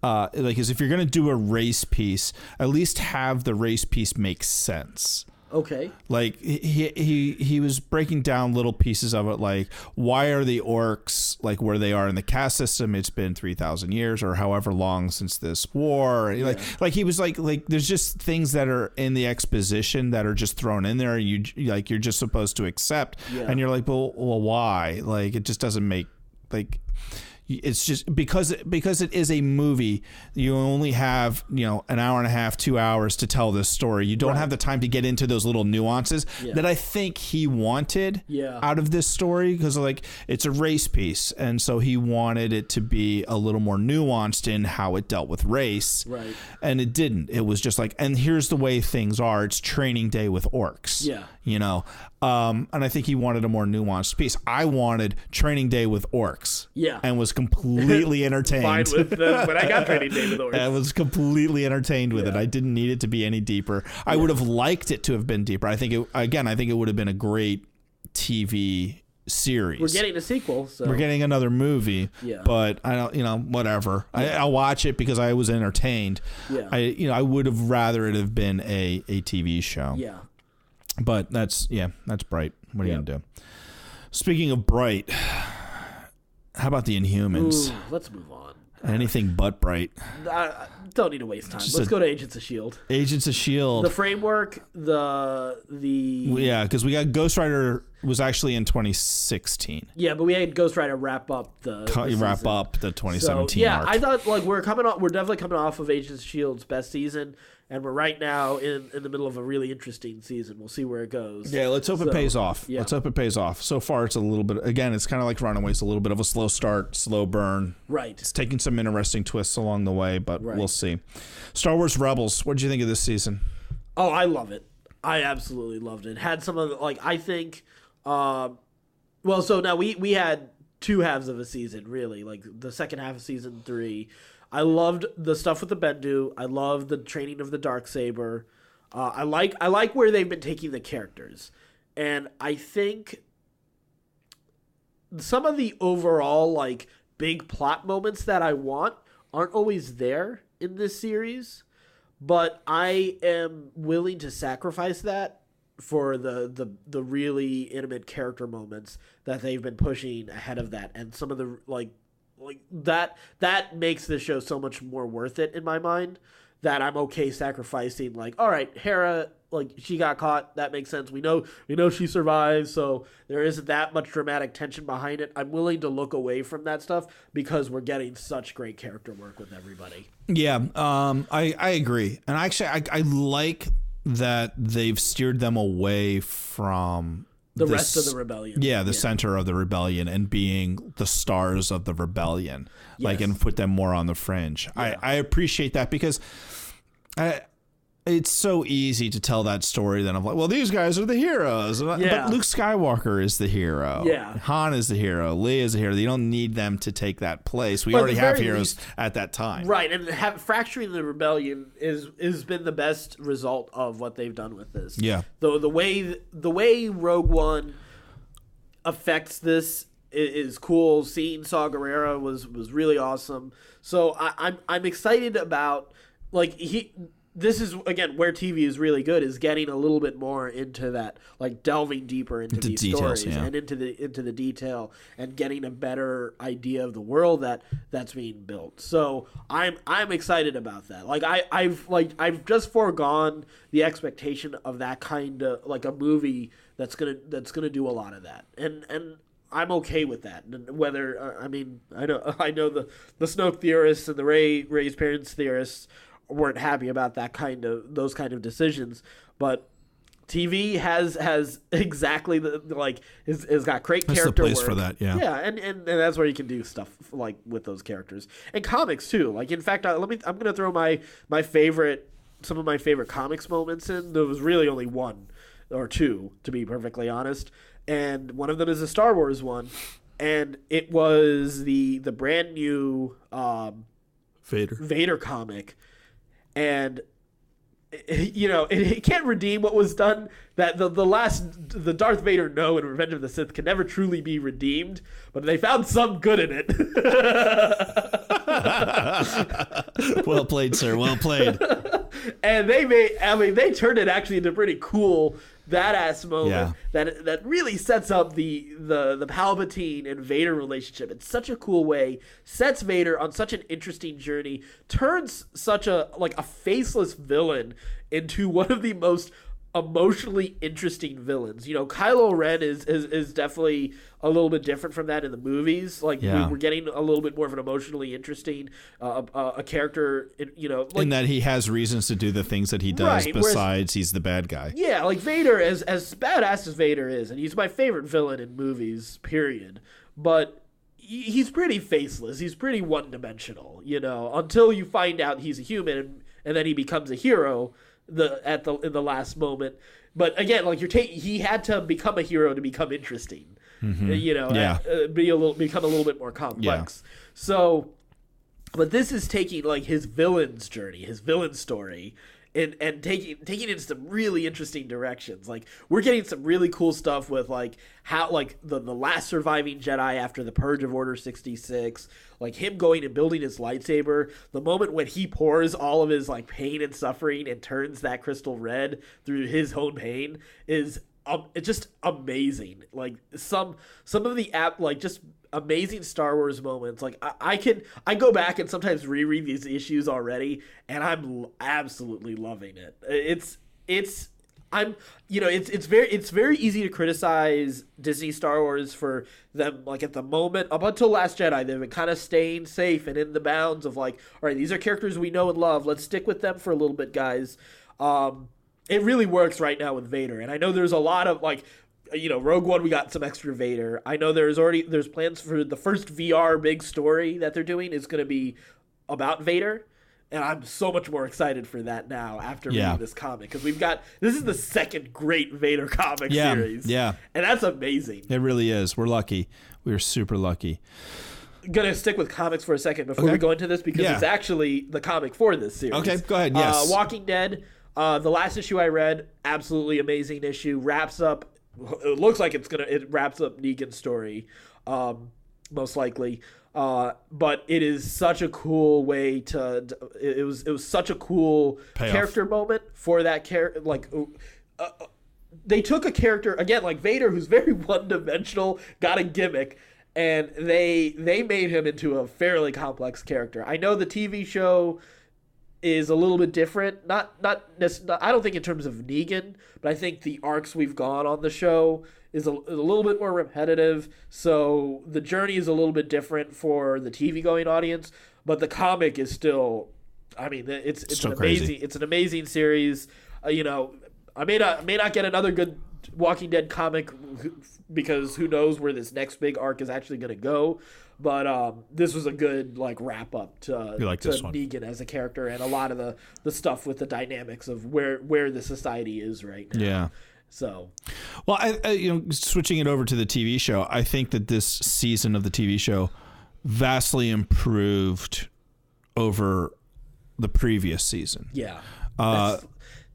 Is if you're going to do a race piece, at least have the race piece make sense. Okay. Like he was breaking down little pieces of it, like why are the orcs like where they are in the caste system? It's been 3,000 years or however long since this war. Yeah. Like he was like there's just things that are in the exposition that are just thrown in there, and you're just supposed to accept, and you're like, well, why? Like it just doesn't make It's just because it is a movie. You only have an hour and a half, 2 hours to tell this story. You don't have the time to get into those little nuances that I think he wanted out of this story, because it's a race piece, and so he wanted it to be a little more nuanced in how it dealt with race. Right. And it didn't. It was just and here's the way things are. It's training day with orcs. Yeah. And I think he wanted a more nuanced piece. I wanted Training Day with orcs. Yeah. And was completely entertained. Fine with when I got Training Day with orcs. I was completely entertained with it. I didn't need it to be any deeper. I would have liked it to have been deeper. I think it would have been a great TV series. We're getting a sequel. So. We're getting another movie. Yeah. But I don't, whatever. Yeah. I'll watch it because I was entertained. Yeah. I would have rather it have been a TV show. Yeah. But that's Bright. What are you going to do? Speaking of Bright, how about the Inhumans? Ooh, let's move on. Anything but Bright. Don't need to waste time. Let's go to Agents of S.H.I.E.L.D. Agents of S.H.I.E.L.D. The framework, Yeah, because we got Ghost Rider was actually in 2016. Yeah, but we had Ghost Rider wrap up the 2017 arc. I thought we're definitely coming off of Agents of S.H.I.E.L.D.'s best season, and we're right now in the middle of a really interesting season. We'll see where it goes. Yeah, let's hope it pays off. Yeah. Let's hope it pays off. So far, it's a little bit, again, it's kind of like Runaways, a little bit of a slow start, slow burn. Right. It's taking some interesting twists along the way, but we'll see. Star Wars Rebels, what did you think of this season? Oh, I love it. I absolutely loved it. Had some of the, I think, so now we had two halves of a season, really. Like the second half of season 3. I loved the stuff with the Bendu. I love the training of the Darksaber. I like where they've been taking the characters. And I think some of the overall big plot moments that I want aren't always there in this series, but I am willing to sacrifice that for the really intimate character moments that they've been pushing ahead of that, and some of the that makes the show so much more worth it in my mind, that I'm okay sacrificing all right, Hera, she got caught, that makes sense. We know she survives, so there isn't that much dramatic tension behind it. I'm willing to look away from that stuff because we're getting such great character work with everybody. Yeah, I agree. And actually I like that they've steered them away from the rest of the rebellion. Yeah, the center of the rebellion and being the stars of the rebellion. Yes. And put them more on the fringe. Yeah. I appreciate that because it's so easy to tell that story then of like, well, these guys are the heroes. But Luke Skywalker is the hero. Yeah. Han is the hero. Leia is the hero. You don't need them to take that place. We already have heroes at that time. Right, and fracturing the rebellion has been the best result of what they've done with this. Yeah. The way Rogue One affects this is cool. Seeing Saw Gerrera was really awesome. So I'm excited about this is again where TV is really good, is getting a little bit more into that, like delving deeper into these details, stories and into the detail and getting a better idea of the world that's being built. So I'm excited about that. Like I've just foregone the expectation of that kind of like a movie that's gonna do a lot of that, and I'm okay with that. And whether I know the Snoke theorists and the Rey's parents theorists weren't happy about those kind of decisions, but TV has exactly has got great character the place work for that, yeah, and that's where you can do stuff like with those characters and comics too. Like in fact, I'm gonna throw some of my favorite comics moments in. There was really only one or two, to be perfectly honest, and one of them is a Star Wars one, and it was the brand new Vader comic. And it can't redeem what was done. That the Darth Vader no in Revenge of the Sith can never truly be redeemed, but they found some good in it. Well played, sir. Well played. And they turned it actually into a pretty cool, badass moment that really sets up the Palpatine and Vader relationship in such a cool way, sets Vader on such an interesting journey, turns such a faceless villain into one of the most emotionally interesting villains. Kylo Ren is definitely a little bit different from that in the movies. We're getting a little bit more of an emotionally interesting a character. In that he has reasons to do the things that he does. Right, besides, he's the bad guy. Yeah, like Vader, as badass as Vader is, and he's my favorite villain in movies. Period. But he's pretty faceless. He's pretty one-dimensional. Until you find out he's a human, and then he becomes a hero. In the last moment, but again, he had to become a hero to become interesting, become a little bit more complex. Yeah. So, but this is taking his villain's journey, his villain story, and taking it in some really interesting directions. We're getting some really cool stuff with how the last surviving Jedi after the purge of Order 66, him going and building his lightsaber, the moment when he pours all of his pain and suffering and turns that crystal red through his own pain is it's just amazing. Some of the just amazing Star Wars moments. I go back and sometimes reread these issues already, and I'm absolutely loving it. It's very easy to criticize Disney Star Wars for them, at the moment up until Last Jedi, they've been kind of staying safe and in the bounds of all right, these are characters we know and love, let's stick with them for a little bit, guys. It really works right now with Vader, and I know there's a lot of Rogue One, we got some extra Vader. I know there's plans for the first VR big story that they're doing is going to be about Vader. And I'm so much more excited for that now after reading this comic, because this is the second great Vader comic series. Yeah. And that's amazing. It really is. We're lucky. We're super lucky. Gonna stick with comics for a second before we go into this, because it's actually the comic for this series. Okay, go ahead. Yes. Walking Dead, the last issue I read, absolutely amazing issue. Wraps up. It looks like it wraps up Negan's story, most likely. But it is such a cool way to. It was such a cool character moment for that character. They took a character again, like Vader, who's very one-dimensional, got a gimmick, and they made him into a fairly complex character. I know the TV show is a little bit different. Not I don't think in terms of Negan, but I think the arcs we've gone on the show is a little bit more repetitive. So the journey is a little bit different for the TV going audience, but the comic is still. I mean, it's an amazing. Crazy. It's an amazing series. I may not get another good Walking Dead comic because who knows where this next big arc is actually going to go. But this was a good wrap up to Negan as a character, and a lot of the stuff with the dynamics of where the society is right now. Yeah. So, well, I switching it over to the TV show, I think that this season of the TV show vastly improved over the previous season. Yeah.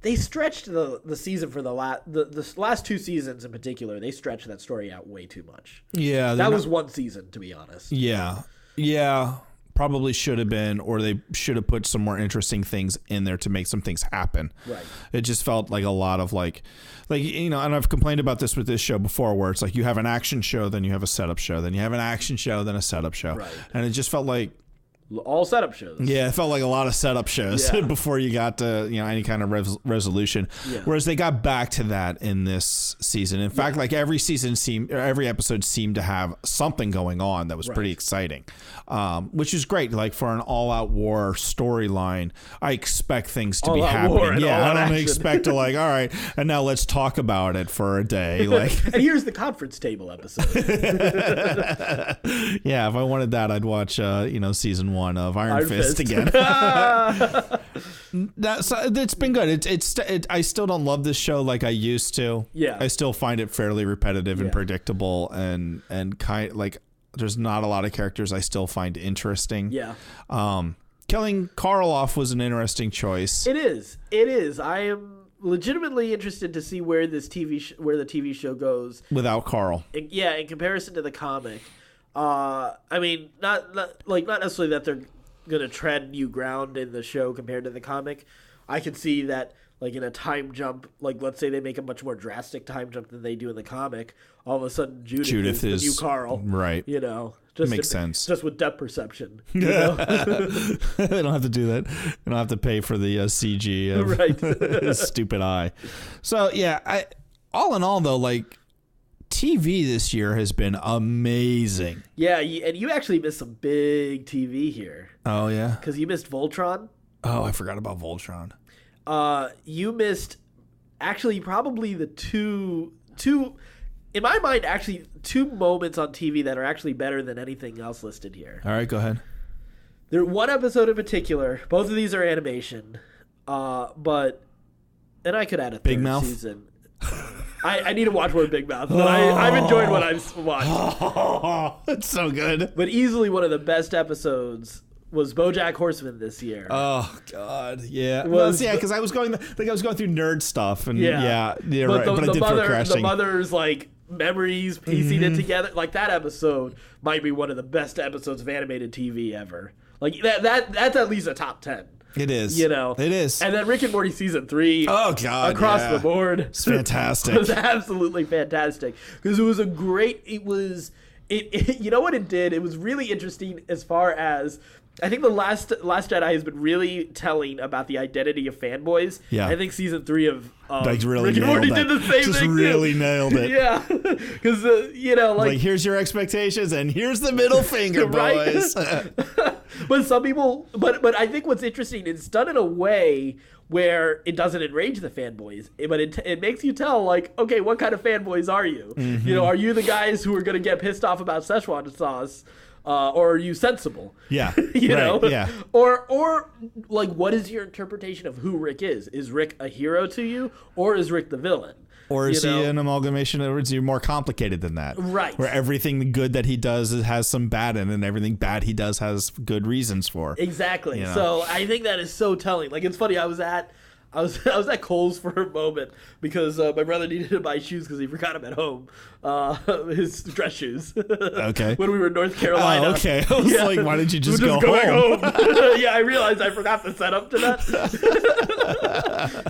They stretched the season for the last 2 seasons in particular. They stretched that story out way too much. Yeah. That was one season, to be honest. Yeah. Yeah. Probably should have been, or they should have put some more interesting things in there to make some things happen. Right. It just felt like a lot of and I've complained about this with this show before, where it's like you have an action show, then you have a setup show, then you have an action show, then a setup show. Right. And it just felt like all setup shows. Yeah, it felt like a lot of setup shows before you got to any kind of resolution. Yeah. Whereas they got back to that in this season. In fact, every episode seemed to have something going on that was pretty exciting, which is great. Like for an all-out war storyline, I expect things to be happening. I don't expect to all right, and now let's talk about it for a day. And here's the conference table episode. Yeah, if I wanted that, I'd watch season 1 of Iron Fist again. It's been good. I still don't love this show like I used to. Yeah, I still find it fairly repetitive and predictable, and there's not a lot of characters I still find interesting. Yeah. Killing Carl off was an interesting choice. It is. I am legitimately interested to see where the TV show goes without Carl. In comparison to the comic. I mean, not necessarily that they're gonna tread new ground in the show compared to the comic. I can see that, in a time jump, let's say they make a much more drastic time jump than they do in the comic. All of a sudden, Judith is the new Carl, right? Just makes sense. Just with depth perception. They don't have to do that. They don't have to pay for the CG of his stupid eye. So all in all, though, TV this year has been amazing. Yeah, and you actually missed some big TV here. Oh, yeah? Because you missed Voltron. Oh, I forgot about Voltron. You missed actually probably the two, in my mind, actually 2 moments on TV that are actually better than anything else listed here. All right, go ahead. There's one episode in particular. Both of these are animation. And I could add a Big third Mouth? season. I need to watch more Big Mouth, but I've enjoyed what I've watched. Oh, it's so good. But easily one of the best episodes was BoJack Horseman this year. Oh God, yeah. Because I was going through nerd stuff, and right. But I did feel crashing. The mother's memories, piecing it together. That episode might be one of the best episodes of animated TV ever. That's at least a top 10. It is. It is. And then Rick and Morty season 3. Oh God, across the board. It's fantastic. It was absolutely fantastic because it was a great. It you know what it did? It was really interesting as far as. I think the Last Jedi has been really telling about the identity of fanboys. Yeah. I think season 3 of really Rick and Morty did the same Just thing. Really nailed it. Yeah, because here's your expectations and here's the middle finger, boys. But some people, but I think what's interesting is it's done in a way where it doesn't enrage the fanboys, but it makes you tell okay, what kind of fanboys are you? Mm-hmm. Are you the guys who are going to get pissed off about Szechuan sauce? Or are you sensible? Yeah. Yeah. Or what is your interpretation of who Rick is? Is Rick a hero to you, or is Rick the villain? Or is he an amalgamation, or is he more complicated than that? Right. Where everything good that he does has some bad in it, and everything bad he does has good reasons for. Exactly. So I think that is so telling. It's funny. I was at Kohl's for a moment because my brother needed to buy shoes because he forgot them at home. His dress shoes. Okay. When we were in North Carolina. Oh, okay. I was why didn't you just go home? Yeah, I realized I forgot the setup to that.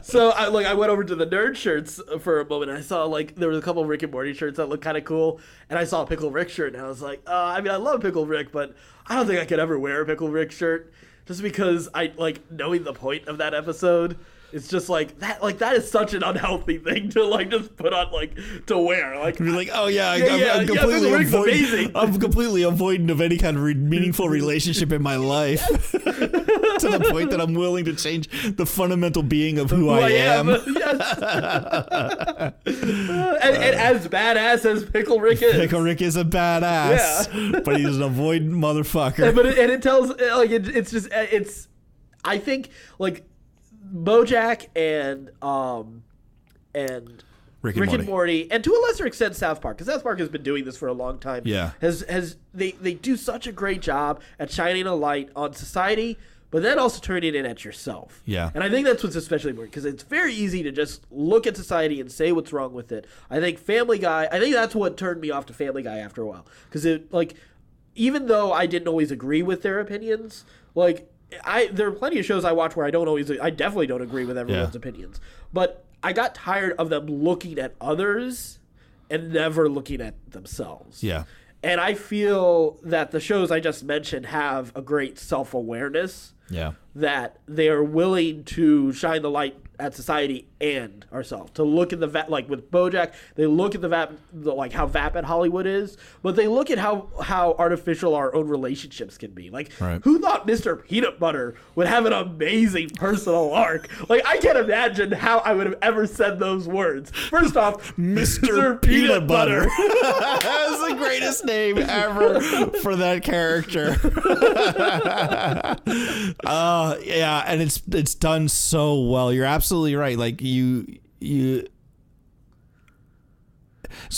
So I went over to the nerd shirts for a moment. And I saw there was a couple of Rick and Morty shirts that looked kind of cool, and I saw a Pickle Rick shirt, and I was like, I love Pickle Rick, but I don't think I could ever wear a Pickle Rick shirt, just because I knowing the point of that episode. It's just like that is such an unhealthy thing to like just put on like to wear. Like Be like, oh yeah, I'm I'm completely avoidant of any kind of meaningful relationship in my life. To the point that I'm willing to change the fundamental being of who I am. Yes. And as badass as Pickle Rick is. Pickle Rick is a badass, but he's an avoidant motherfucker. But it tells like it's just I think like BoJack and Rick and Morty, and to a lesser extent South Park, because South Park has been doing this for a long time. Yeah, they do such a great job at shining a light on society, but then also turning it in at yourself. Yeah, and I think that's what's especially important, because it's very easy to just look at society and say what's wrong with it. I think Family Guy. I think that's what turned me off to Family Guy after a while, because it like even though I didn't always agree with their opinions, like. There are plenty of shows I watch where I definitely don't agree with everyone's opinions, but I got tired of them looking at others and never looking at themselves. Yeah. And I feel that the shows I just mentioned have a great self-awareness. Yeah. That they are willing to shine the light at society and ourselves. To look at like with BoJack, they look at like how vapid Hollywood is, but they look at how artificial our own relationships can be. Like, Who thought Mr. Peanut Butter would have an amazing personal arc? Like, I can't imagine how I would have ever said those words. First off, Mr. Peanut Butter. That's the greatest name ever for that character. Yeah, and it's done so well. You're absolutely right. Like you it's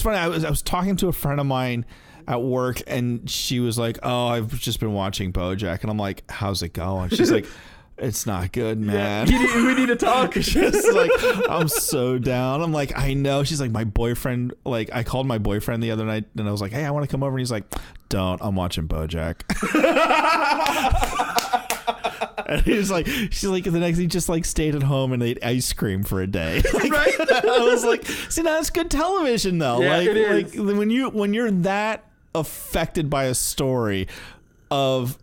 funny. I was talking to a friend of mine at work, and she was like, "Oh, I've just been watching BoJack," and I'm like, "How's it going?" She's like, "It's not good, man. Yeah, we need to talk." She's like, "I'm so down." I'm like, "I know." She's like, "My boyfriend." Like, I called my boyfriend the other night, and I was like, "Hey, I want to come over," and he's like, "Don't. I'm watching BoJack." And she's like, the next he just like stayed at home and ate ice cream for a day. Like, right? I was like, see, now that's good television though. Yeah, like, it is. Like when you're that affected by a story of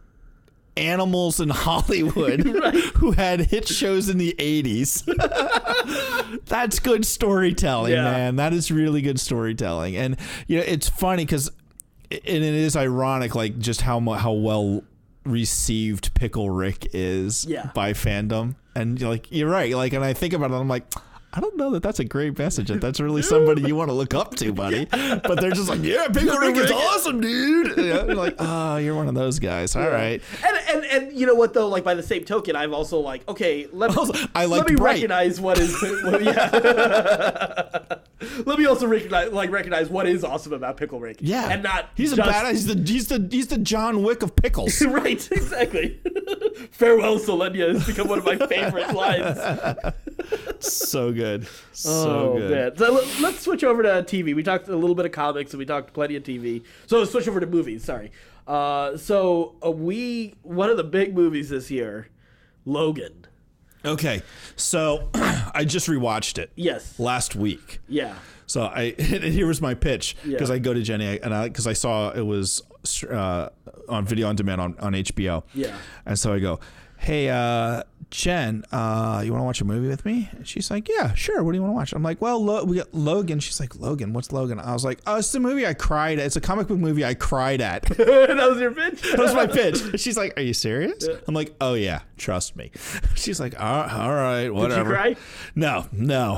animals in Hollywood who had hit shows in the 80s. That's good storytelling, man. That is really good storytelling. And you know, it's funny because it is ironic, like just how well received Pickle Rick is by fandom. And like you're right, like, and I think about it, I'm like, I don't know that that's a great message. If that's really somebody you want to look up to, buddy. But they're just like, yeah, Pickle Rick is awesome, dude. You know, like, oh, you're one of those guys. All right. And you know what though? Like by the same token, I've also like, okay, let me recognize what is. Let me also recognize what is awesome about Pickle Rick. Yeah, and not he's a badass. He's the John Wick of pickles. Right. Exactly. Farewell, Selenia has become one of my favorite lines. So good. So good. Man. So let's switch over to TV. We talked a little bit of comics and we talked plenty of TV. So let's switch over to movies. Sorry. One of the big movies this year, Logan. Okay. So I just rewatched it. Yes. Last week. Yeah. So here was my pitch, because I go to Jenny and because I saw it was on video on demand on HBO. Yeah. And so I go, hey, Jen, you want to watch a movie with me? And she's like, yeah, sure. What do you want to watch? I'm like, well, we got Logan. She's like, Logan? What's Logan? I was like, oh, it's the movie I cried at. It's a comic book movie I cried at. That was your pitch? That was my pitch. She's like, are you serious? Yeah. I'm like, oh, yeah, trust me. She's like, all right, whatever. Did you cry? No.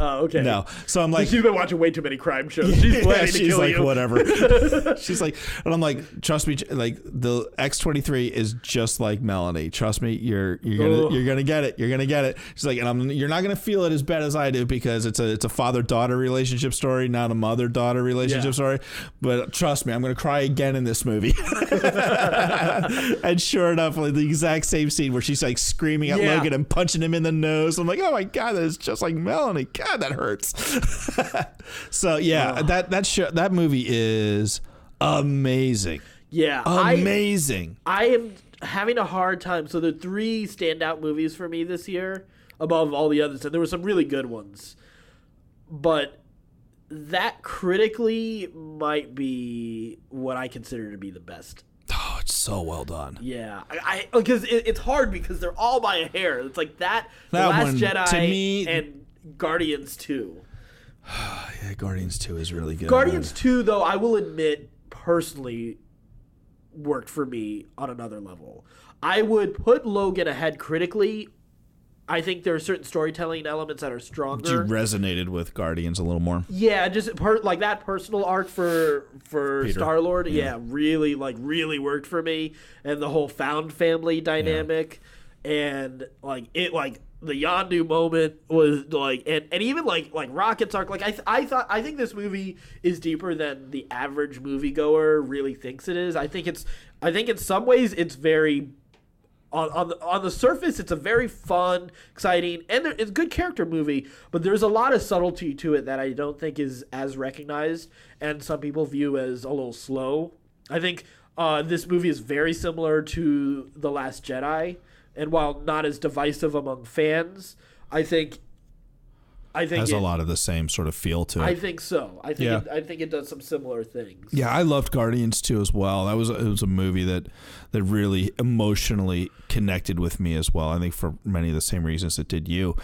Oh, okay. No. So I'm like, she's been watching way too many crime shows. She's planning to kill like, you. Whatever. She's like, and I'm like, trust me, like the X-23 is just like Melanie. Trust me, you're gonna get it. You're gonna get it. She's like, and you're not gonna feel it as bad as I do, because it's a father-daughter relationship story, not a mother-daughter relationship story. But trust me, I'm gonna cry again in this movie. And sure enough, like the exact same scene where she's like screaming at Logan and punching him in the nose. I'm like, oh my god, that is just like Melanie. God, that hurts. So that movie is amazing. Yeah, amazing. I am having a hard time. So there are 3 standout movies for me this year above all the others, and there were some really good ones, but that critically might be what I consider to be the best. Oh, it's so well done. Yeah, I because it's hard because they're all by a hair. It's like that The Last one, Jedi to me, and Guardians 2. Yeah, Guardians 2 is really good. Guardians 2, though, I will admit, personally, worked for me on another level. I would put Logan ahead critically. I think there are certain storytelling elements that are stronger. You resonated with Guardians a little more. Yeah, just like that personal arc for Star-Lord. Yeah, really worked for me, and the whole found family dynamic, and like the Yondu moment was like, and even like Rocket's arc. Like I think this movie is deeper than the average moviegoer really thinks it is. I think in some ways it's very. On the surface, it's a very fun, exciting, and it's a good character movie, but there's a lot of subtlety to it that I don't think is as recognized, and some people view as a little slow. I think this movie is very similar to The Last Jedi, and while not as divisive among fans, I think has a lot of the same sort of feel to it. I think so. I think it does some similar things. Yeah, I loved Guardians 2 as well. It was a movie that really emotionally connected with me as well. I think for many of the same reasons it did you.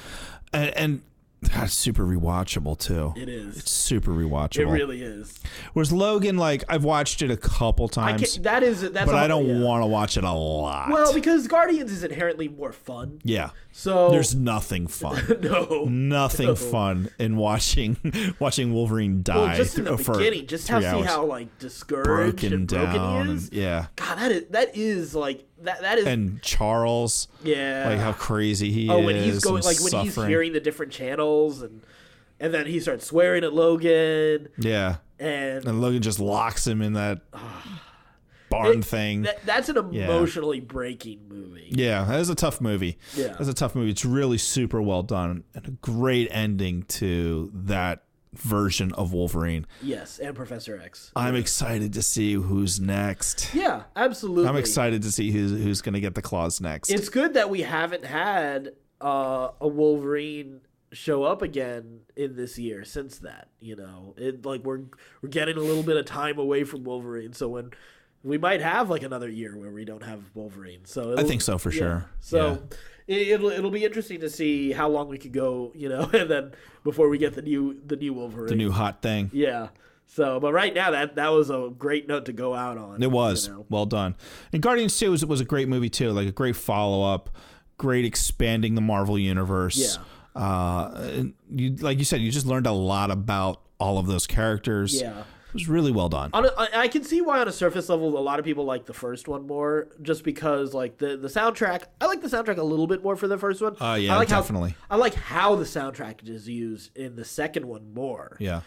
And that's super rewatchable too. It is. It's super rewatchable. It really is. Whereas Logan, like, I've watched it a couple times. But I don't want to watch it a lot. Well, because Guardians is inherently more fun. Yeah. So there's nothing fun. Nothing fun in watching Wolverine die. Well, just in the beginning, just see how like discouraged and broken he is. Yeah. God, that is like that is. And Charles. Yeah. Like how crazy he is. Oh, when he's going, like when he's hearing the different channels, and then he starts swearing at Logan. Yeah. And Logan just locks him in that barn thing. That's an emotionally breaking movie. Yeah, that is a tough movie. Yeah. That's a tough movie. It's really super well done and a great ending to that version of Wolverine. Yes, and Professor X. I'm excited to see who's next. Yeah, absolutely. I'm excited to see who's going to get the claws next. It's good that we haven't had a Wolverine show up again in this year since that. You know, we're getting a little bit of time away from Wolverine, so when we might have like another year where we don't have Wolverine. So I think so for sure. So it'll be interesting to see how long we could go, you know, and then before we get the new Wolverine, the new hot thing. Yeah. So, but right now that was a great note to go out on. It was well done. And Guardians 2 was a great movie too, like a great follow up, great expanding the Marvel universe. Yeah. Like you said, you just learned a lot about all of those characters. Yeah. It was really well done. I can see why on a surface level a lot of people like the first one more, just because like the soundtrack. I like the soundtrack a little bit more for the first one. Yeah, definitely. I like how the soundtrack is used in the second one more. Yeah.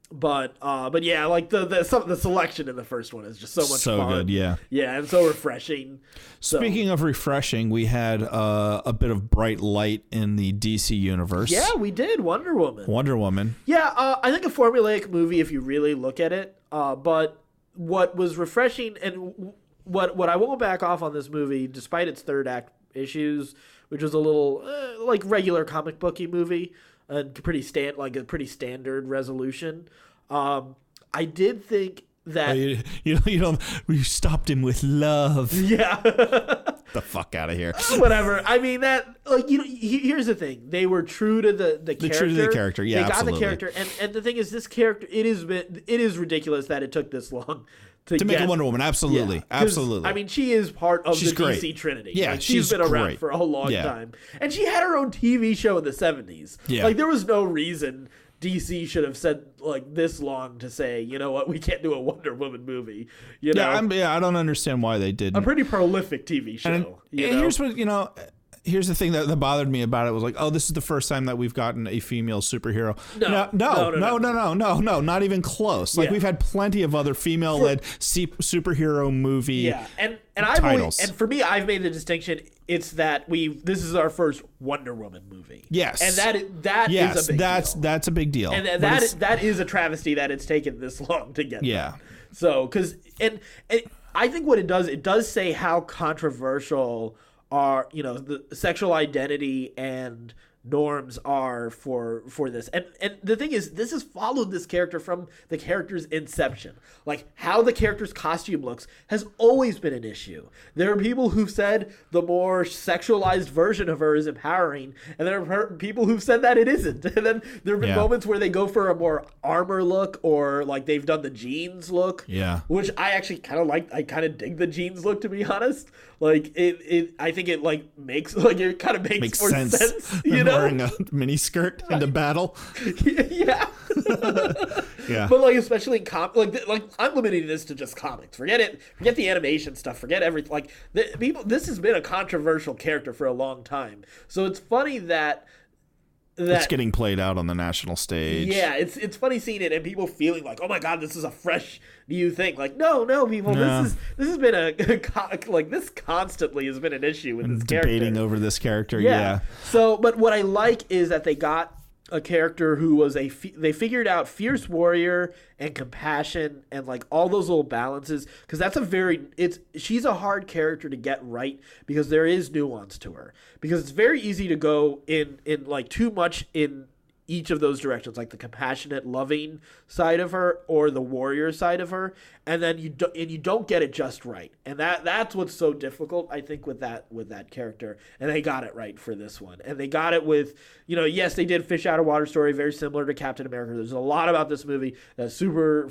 But yeah, like the selection in the first one is just so much fun. Good, yeah. Yeah, and so refreshing. Speaking of refreshing, we had a bit of bright light in the DC universe. Yeah, we did. Wonder Woman. Yeah, I think a formulaic movie if you really look at it. But what was refreshing and what I won't back off on this movie, despite its third act issues, which was a little like regular comic booky movie. A pretty standard resolution. I did think that we stopped him with love. Yeah. The fuck out of here. Whatever. I mean that here's the thing. They were true to the character. True to the character. Yeah, they got absolutely. the character, and the thing is, this character it is ridiculous that it took this long to make a Wonder Woman. Absolutely, absolutely. I mean, she is part of the great. DC Trinity. Yeah, like, she's been around for a long time, and she had her own TV show in the 70s. Yeah, like there was no reason DC should have said like this long to say, you know what, we can't do a Wonder Woman movie. You know, I don't understand why they didn't. A pretty prolific TV show. And here's what Here's the thing that bothered me about it was like, oh, this is the first time that we've gotten a female superhero. No, not even close. Like we've had plenty of other female-led superhero movie. Yeah, and titles. And for me, I've made the distinction. It's that this is our first Wonder Woman movie. Yes, and that is a big deal. That's a big deal. And that is a travesty that it's taken this long to get. Yeah. Done. So and I think what it does say how controversial are the sexual identity and norms are for this. And the thing is, this has followed this character from the character's inception. Like, how the character's costume looks has always been an issue. There are people who've said the more sexualized version of her is empowering, and there are people who've said that it isn't. And then there have been moments where they go for a more armor look, or like they've done the jeans look. Yeah. Which I actually kind of like. I kind of dig the jeans look, to be honest. Like, I think it like makes, like, it kind of makes more sense, you know? Wearing a mini skirt into battle. Yeah. Yeah. But like, especially in like I'm limiting this to just comics. Forget it. Forget the animation stuff. Forget everything. Like, this has been a controversial character for a long time. So it's funny that it's getting played out on the national stage. Yeah, it's funny seeing it and people feeling like, oh my god, this is a fresh new thing. Like, no, people, this has been like, this constantly has been an issue with this character. Debating over this character. Yeah. So, but what I like is that they got a character who was they figured out fierce warrior and compassion and like all those little balances, because that's she's a hard character to get right, because there is nuance to her, because it's very easy to go in like too much in each of those directions, like the compassionate, loving side of her or the warrior side of her, and then you don't get it just right, and that's what's so difficult, I think, with that character. And they got it right for this one, and they got it with, yes, they did fish out of water story, very similar to Captain America. There's a lot about this movie that's super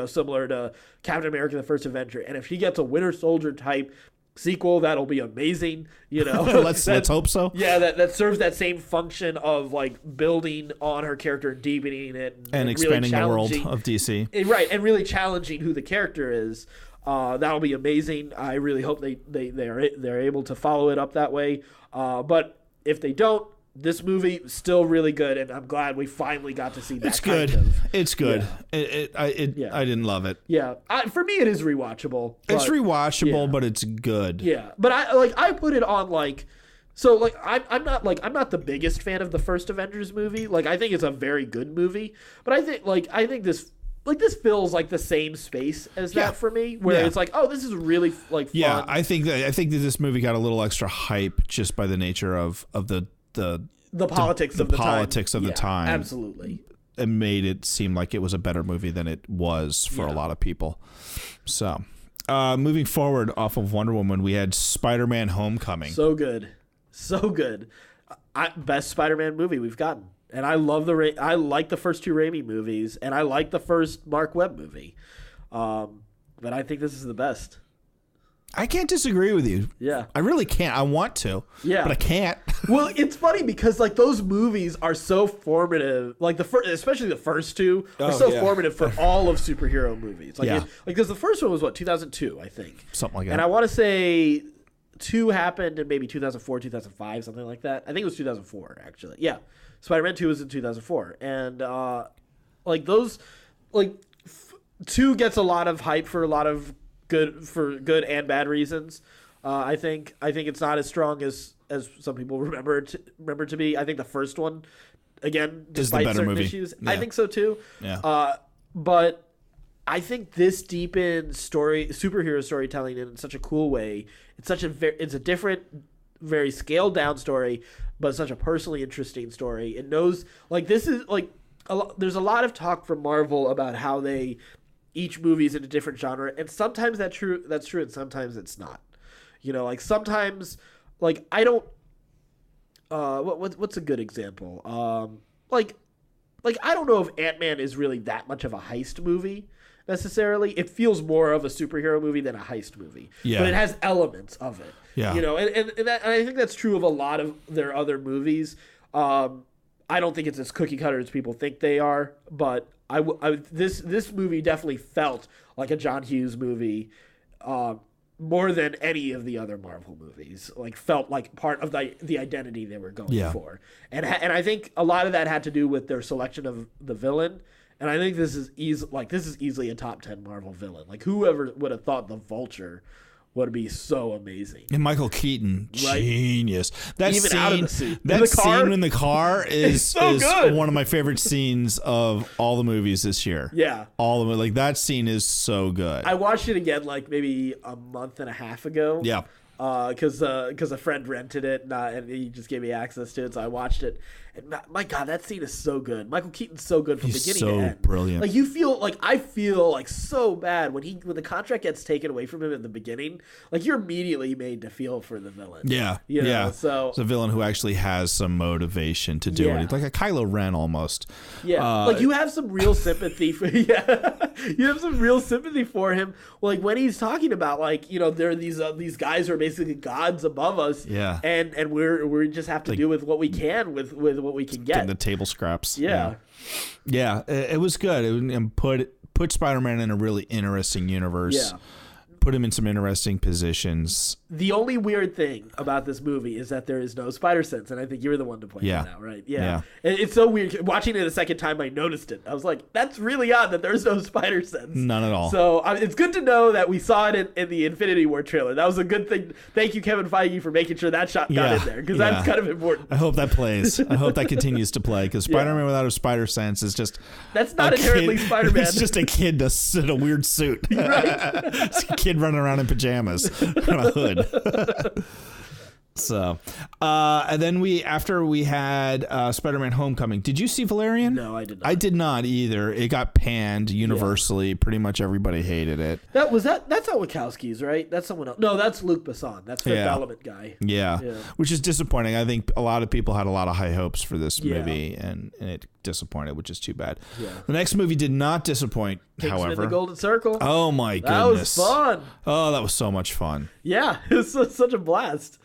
similar to Captain America: The First Avenger, and if she gets a Winter Soldier type sequel, that'll be amazing. Let's hope so. Yeah, that serves that same function of like building on her character and deepening it and expanding the world of DC. Right, and really challenging who the character is. That'll be amazing. I really hope they're able to follow it up that way. But if they don't, this movie is still really good, and I'm glad we finally got to see that. It's good. It's good. Yeah. I didn't love it. Yeah, for me, it is rewatchable. It's rewatchable, but it's good. Yeah, but I put it on like, so like I'm not the biggest fan of the first Avengers movie. Like, I think it's a very good movie, but I think this fills like the same space as that for me, where it's like, oh, this is really like fun. Yeah, I think that this movie got a little extra hype just by the nature of the politics of the time. Absolutely. It made it seem like it was a better movie than it was for a lot of people. So, moving forward off of Wonder Woman, we had Spider-Man: Homecoming. So good. Best Spider-Man movie we've gotten. And I love I like the first two Raimi movies, and I like the first Mark Webb movie. But I think this is the best. I can't disagree with you. Yeah. I really can't. I want to. Yeah. But I can't. Well, it's funny because like those movies are so formative. Like especially the first two are formative for all of superhero movies. Like, because the first one was 2002, I think. Something like that. And I want to say 2 happened in maybe 2004, 2005, something like that. I think it was 2004, actually. Yeah. Spider-Man 2 was in 2004. And like those, like 2 gets a lot of hype for a lot of good and bad reasons. I think it's not as strong as some people remember to be. I think the first one, again, despite certain movie. Issues, I think so too. Yeah. But I think this deepens superhero storytelling in such a cool way. It's a different, very scaled down story, but such a personally interesting story. It knows, like, this is like there's a lot of talk from Marvel about how each movie is in a different genre, and sometimes that's true, and sometimes it's not. Like sometimes, like I don't. What's a good example? Like I don't know if Ant-Man is really that much of a heist movie necessarily. It feels more of a superhero movie than a heist movie. Yeah. But it has elements of it. Yeah. And I think that's true of a lot of their other movies. I don't think it's as cookie cutter as people think they are, but this movie definitely felt like a John Hughes movie, more than any of the other Marvel movies. Like, felt like part of the identity they were going for, and I think a lot of that had to do with their selection of the villain. And I think this is easily a top 10 Marvel villain. Like, whoever would have thought the Vulture would be so amazing. And Michael Keaton, genius. That even scene, out of the suit. Scene in the car is so good. One of my favorite scenes of all the movies this year. Yeah. All of it. Like, that scene is so good. I watched it again like maybe a month and a half ago. Yeah. because a friend rented it and he just gave me access to it, so I watched it. And my God, that scene is so good. Michael Keaton's so good from beginning to end. Brilliant. Like I feel like so bad when the contract gets taken away from him in the beginning. Like you're immediately made to feel for the villain. Yeah, you know? yeah. So it's a villain who actually has some motivation to do it, like a Kylo Ren almost. Yeah, like you have some real sympathy for. Yeah, you have some real sympathy for him. Like when he's talking about like there are these guys who are basically gods above us. Yeah, and we just have to do with what we can with what we can get. The table scraps. Yeah. It was good. And put Spider-Man in a really interesting universe. Yeah. Put him in some interesting positions. The only weird thing about this movie is that there is no spider sense, and I think you're the one to point that out, right? Yeah. It's so weird. Watching it a second time, I noticed it. I was like, that's really odd that there's no spider sense. None at all. So it's good to know that we saw it in the Infinity War trailer. That was a good thing. Thank you, Kevin Feige, for making sure that shot got in there, because that's kind of important. I hope that plays. I hope that continues to play, because Spider-Man without a spider sense is just... That's not inherently Spider-Man. It's just a kid in a weird suit. Right. It's a kid running around in pajamas on a hood. So, and then after we had Spider-Man: Homecoming. Did you see Valerian? No, I did not. I did not either. It got panned universally. Yeah. Pretty much everybody hated it. That's not Wachowski's, right? That's someone else. No, that's Luc Besson. That's Fifth Element guy. Yeah, which is disappointing. I think a lot of people had a lot of high hopes for this movie, and it disappointed, which is too bad. Yeah. The next movie did not disappoint. Kingsman however, the Golden Circle. Oh my goodness, that was fun. Oh, that was so much fun. Yeah, it was such a blast.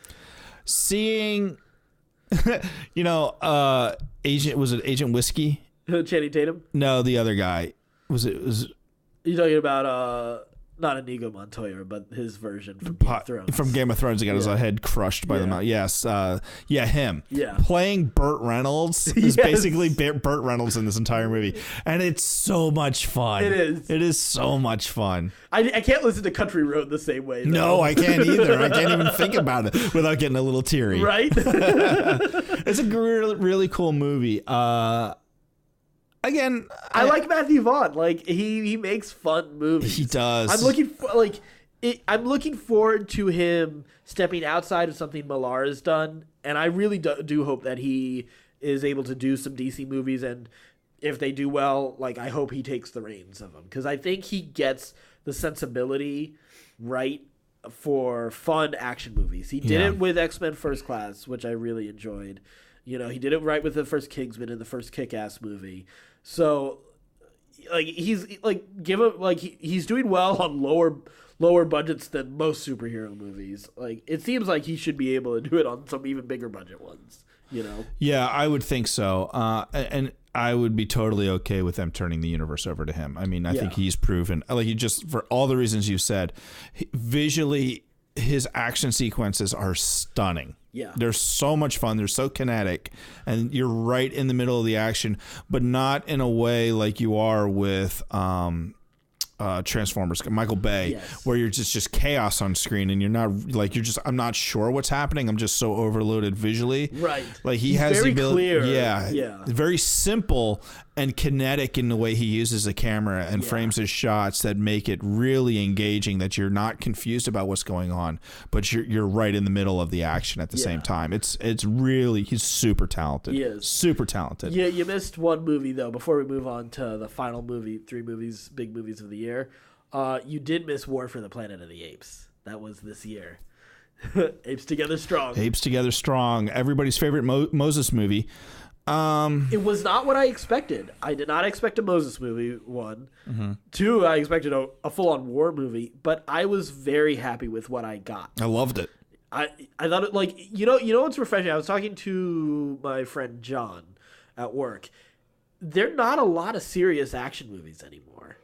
Seeing, Agent Whiskey? Channing Tatum? No, the other guy. You talking about not Inigo Montoya, but his version from Game of Thrones. From Game of Thrones, he got his head crushed by the mouth. Yes, him. Yeah, playing Burt Reynolds is basically Burt Reynolds in this entire movie, and it's so much fun. It is. It is so much fun. I can't listen to Country Road the same way, though. No, I can't either. I can't even think about it without getting a little teary. Right? It's a really, really cool movie. Again, I like Matthew Vaughn. Like he makes fun movies. He does. I'm looking forward to him stepping outside of something Millar has done, and I really do hope that he is able to do some DC movies. And if they do well, like I hope he takes the reins of them, because I think he gets the sensibility right for fun action movies. He did it with X-Men First Class, which I really enjoyed. He did it right with the first Kingsman and the first Kick-Ass movie. So, like he's doing well on lower budgets than most superhero movies. Like it seems like he should be able to do it on some even bigger budget ones. Yeah, I would think so. And I would be totally okay with them turning the universe over to him. I mean, I think he's proven, for all the reasons you said, visually his action sequences are stunning. Yeah. They're so much fun. They're so kinetic, and you're right in the middle of the action, but not in a way like you are with Transformers, Michael Bay, where you're just chaos on screen, and you're not I'm not sure what's happening. I'm just so overloaded visually. Right. Like he has very the ability. Clear. Yeah. Very simple and kinetic in the way he uses the camera and frames his shots that make it really engaging, that you're not confused about what's going on, but you're right in the middle of the action at the same time. It's really, he's super talented. He is. Super talented. Yeah, you missed one movie though before we move on to the final movie, 3 movies, big movies of the year. You did miss War for the Planet of the Apes. That was this year. Apes Together Strong. Apes Together Strong. Everybody's favorite Moses movie. It was not what I expected. I did not expect a Moses movie, 1. Mm-hmm. 2, I expected a full-on war movie, but I was very happy with what I got. I loved it. I thought it, like, you know what's refreshing? I was talking to my friend John at work. There are not a lot of serious action movies anymore.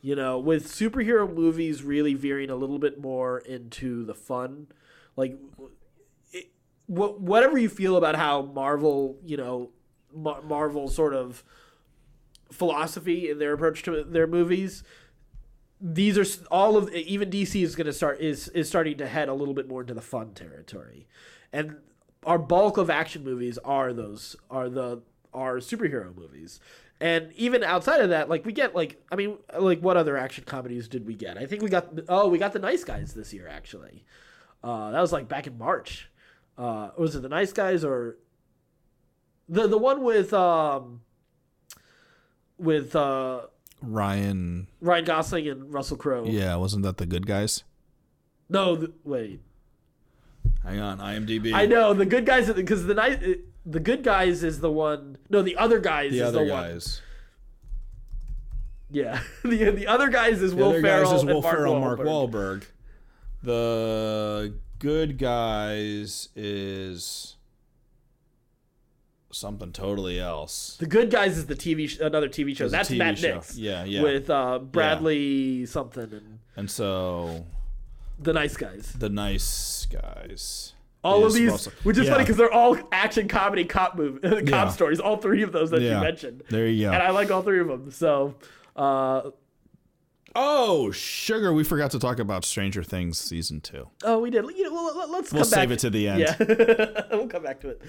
With superhero movies really veering a little bit more into the fun. Like, whatever you feel about how Marvel, Marvel sort of philosophy in their approach to their movies, these are even DC is going to is starting to head a little bit more into the fun territory, and our bulk of action movies are superhero movies. And even outside of that, like we get what other action comedies did we get? I think we got The Nice Guys this year, actually. That was like back in March. Was it The Nice Guys or the one with Ryan Gosling and Russell Crowe? Yeah, wasn't that The Good Guys? No, wait. Hang on, IMDb. I know The Good Guys because the Good Guys is the one. No, The Other Guys is the one. Yeah, the Other Guys is Will Ferrell and Mark Wahlberg. The Good Guys is something totally else. The Good Guys is the another TV show. That's TV Matt show. Nix. Yeah. With Bradley something and so The Nice Guys. The Nice Guys. All of these, which is funny because they're all action comedy cop stories. All three of those that you mentioned. There you go. And I like all three of them. So. Oh, sugar! We forgot to talk about Stranger Things season 2. Oh, we did. Let's come back. We'll save it to the end. Yeah, we'll come back to it.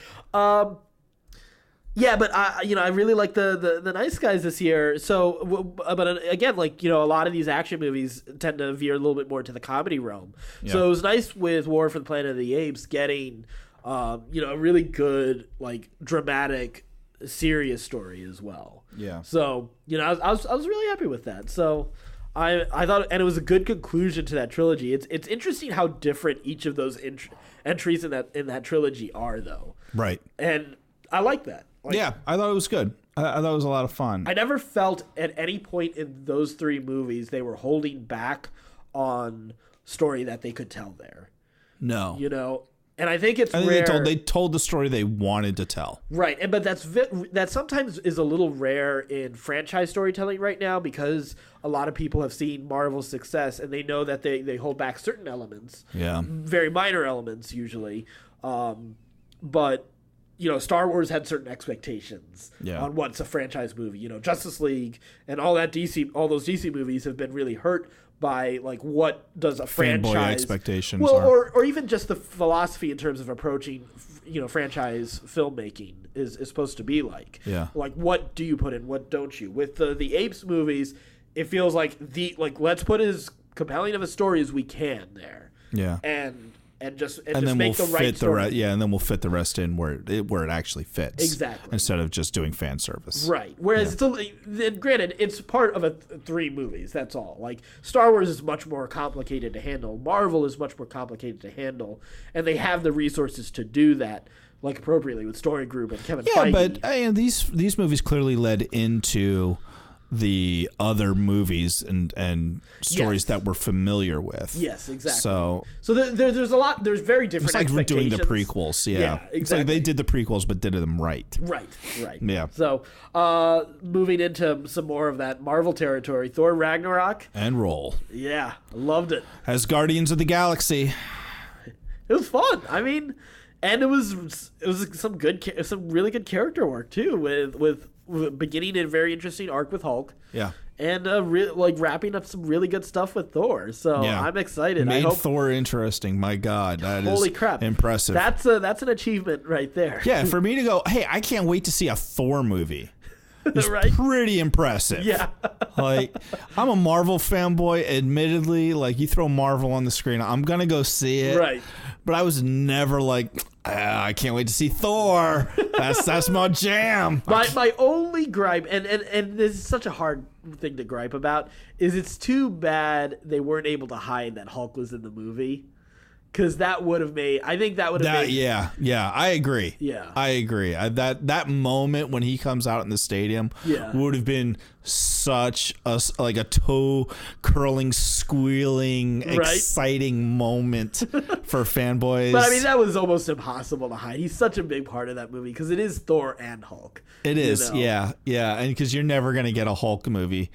Yeah, but I really like the Nice Guys this year. So, but again, like a lot of these action movies tend to veer a little bit more to the comedy realm. Yeah. So it was nice with War for the Planet of the Apes getting, a really good like dramatic, serious story as well. Yeah. So I was really happy with that. So I thought, and it was a good conclusion to that trilogy. It's interesting how different each of those entries in that trilogy are, though. Right. And I like that. Yeah, I thought it was good. I thought it was a lot of fun. I never felt at any point in those three movies they were holding back on story that they could tell there. No. And I think it's rare. They told the story they wanted to tell. Right, but that sometimes is a little rare in franchise storytelling right now because a lot of people have seen Marvel's success and they know that they hold back certain elements. Yeah. Very minor elements usually. But Star Wars had certain expectations on what's a franchise movie. Justice League and all those DC movies have been really hurt by like what does a franchise fanboy expectations or even just the philosophy in terms of approaching franchise filmmaking is supposed to be like. Yeah. Like what do you put in, what don't you? With the Apes movies, it feels like let's put as compelling of a story as we can there. Yeah. And just then make we'll the right story. and then we'll fit the rest in where it actually fits. Exactly. Instead of just doing fan service. Right. Whereas granted, it's part of three movies. That's all. Like Star Wars is much more complicated to handle. Marvel is much more complicated to handle, and they have the resources to do that like appropriately with Story Group and Kevin Feige. Yeah, but these movies clearly led into the other movies and stories that we're familiar with. Yes, exactly. So there's a lot. There's very different. It's like doing the prequels. Yeah, exactly. It's like they did the prequels but did them right. Right. Yeah. So moving into some more of that Marvel territory, Thor Ragnarok and roll. Yeah, loved it. As Guardians of the Galaxy. It was fun. I mean, and it was some really good character work too with beginning a very interesting arc with Hulk. Yeah. And wrapping up some really good stuff with Thor. So I'm excited. Made Thor interesting. My God, that holy is crap. Impressive. That's an achievement right there. Yeah, for me to go, hey, I can't wait to see a Thor movie. It's right? Pretty impressive. Yeah. Like, I'm a Marvel fanboy, admittedly. Like, you throw Marvel on the screen, I'm going to go see it. Right. But I was never like, I can't wait to see Thor. That's my jam. My only gripe, and this is such a hard thing to gripe about, is it's too bad they weren't able to hide that Hulk was in the movie. Because that would have made... I think that would have made... Yeah, I agree. Yeah. I agree. That moment when he comes out in the stadium would have been such a toe-curling, squealing, exciting moment for fanboys. But, I mean, that was almost impossible to hide. He's such a big part of that movie because it is Thor and Hulk. It is, yeah. And because you're never going to get a Hulk movie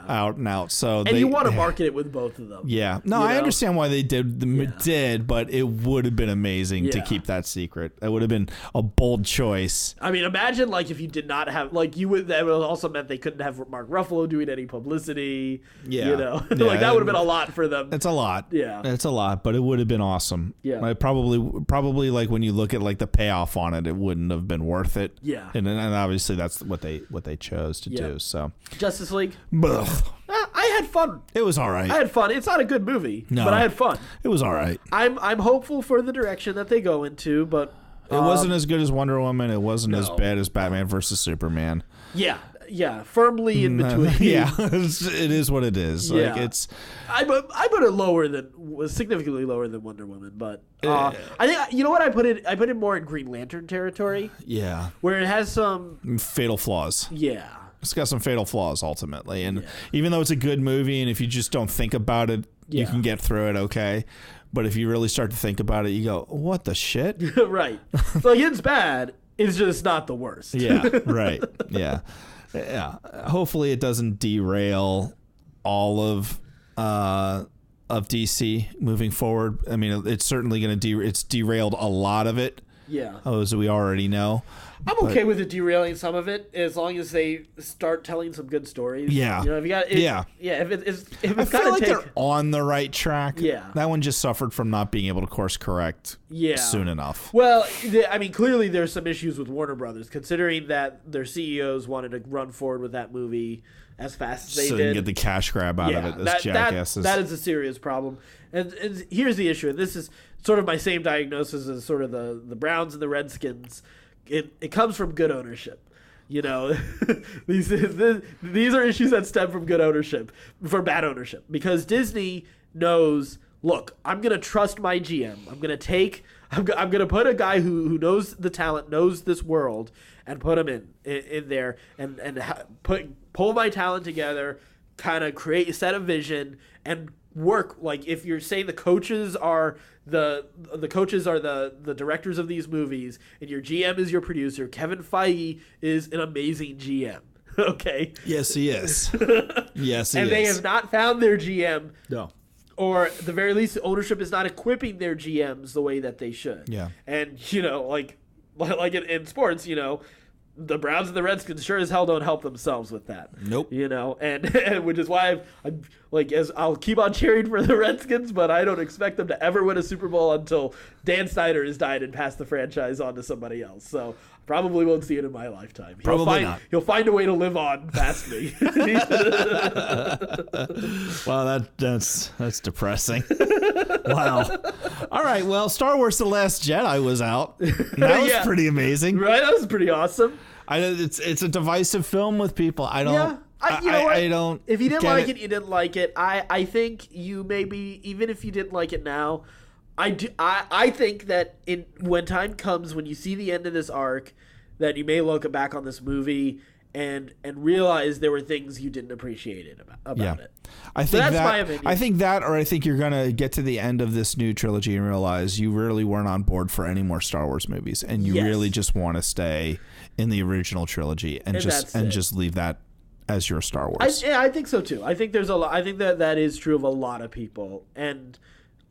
out and out. And you want to market it with both of them. Yeah. No, I understand why they did, but it would have been amazing to keep that secret. It would have been a bold choice. I mean, imagine if you did not have that would also meant they couldn't have Mark Ruffalo doing any publicity. Yeah. That would have been a lot for them. It's a lot. Yeah. It's a lot, but it would have been awesome. Yeah. Probably like when you look at like the payoff on it, it wouldn't have been worth it. Yeah. And obviously that's what they chose to do. So Justice League. Ugh. I had fun. It was all right. I had fun. It's not a good movie, but I had fun. It was all right. I'm hopeful for the direction that they go into, but it wasn't as good as Wonder Woman. It wasn't as bad as Batman versus Superman. Yeah, firmly in between. Yeah, it is what it is. Yeah. Like it's. I put it significantly lower than Wonder Woman, but I think you know what I put it more in Green Lantern territory. Yeah, where it has some fatal flaws. Yeah, it's got some fatal flaws ultimately, and even though it's a good movie, and if you just don't think about it, you can get through it okay. But if you really start to think about it, you go, "What the shit?" Right. Like it's bad. It's just not the worst. Yeah. Right. Yeah. Yeah, hopefully it doesn't derail all of DC moving forward. I mean, it's certainly going to it's derailed a lot of it. Yeah, as we already know. I'm okay with it derailing some of it as long as they start telling some good stories. Yeah, you know, if you got if it's I feel like they're on the right track. Yeah, that one just suffered from not being able to course correct. Soon enough. Well, I mean, clearly there's some issues with Warner Brothers, considering that their CEOs wanted to run forward with that movie as fast as they did. So they can get the cash grab out of it as jackasses. That is a serious problem. And here's the issue, and this is sort of my same diagnosis as sort of the Browns and the Redskins. It comes from good ownership. You know, these are issues that stem from good ownership, from bad ownership. Because Disney knows, look, I'm going to trust my GM. I'm going to put a guy who knows the talent, knows this world, and put him in there and pull my talent together, kind of create a set of vision and work. Like if you're saying the coaches are the directors of these movies and your GM is your producer, Kevin Feige is an amazing GM. Okay. Yes, he is. Yes, he is. And they have not found their GM. No. Or at the very least, the ownership is not equipping their GMs the way that they should. Yeah. And, you know, like in sports, you know, the Browns and the Redskins sure as hell don't help themselves with that. Nope. You know, and which is why I'm like, as I'll keep on cheering for the Redskins, but I don't expect them to ever win a Super Bowl until Dan Snyder has died and passed the franchise on to somebody else. So probably won't see it in my lifetime. He'll find a way to live on past me. Wow, that's depressing. Wow. All right. Well, Star Wars: The Last Jedi was out. That was pretty amazing. Right? That was pretty awesome. It's a divisive film with people. I don't. Yeah. I don't. If you didn't like it, you didn't like it. I think you maybe, even if you didn't like it now, I think that when time comes, when you see the end of this arc, that you may look back on this movie and realize there were things you didn't appreciate about it. I think that's my opinion. I think that, or I think you're gonna get to the end of this new trilogy and realize you really weren't on board for any more Star Wars movies, and you really just want to stay in the original trilogy and just leave that as your Star Wars. I think so too. I think there's a lot. I think that is true of a lot of people, and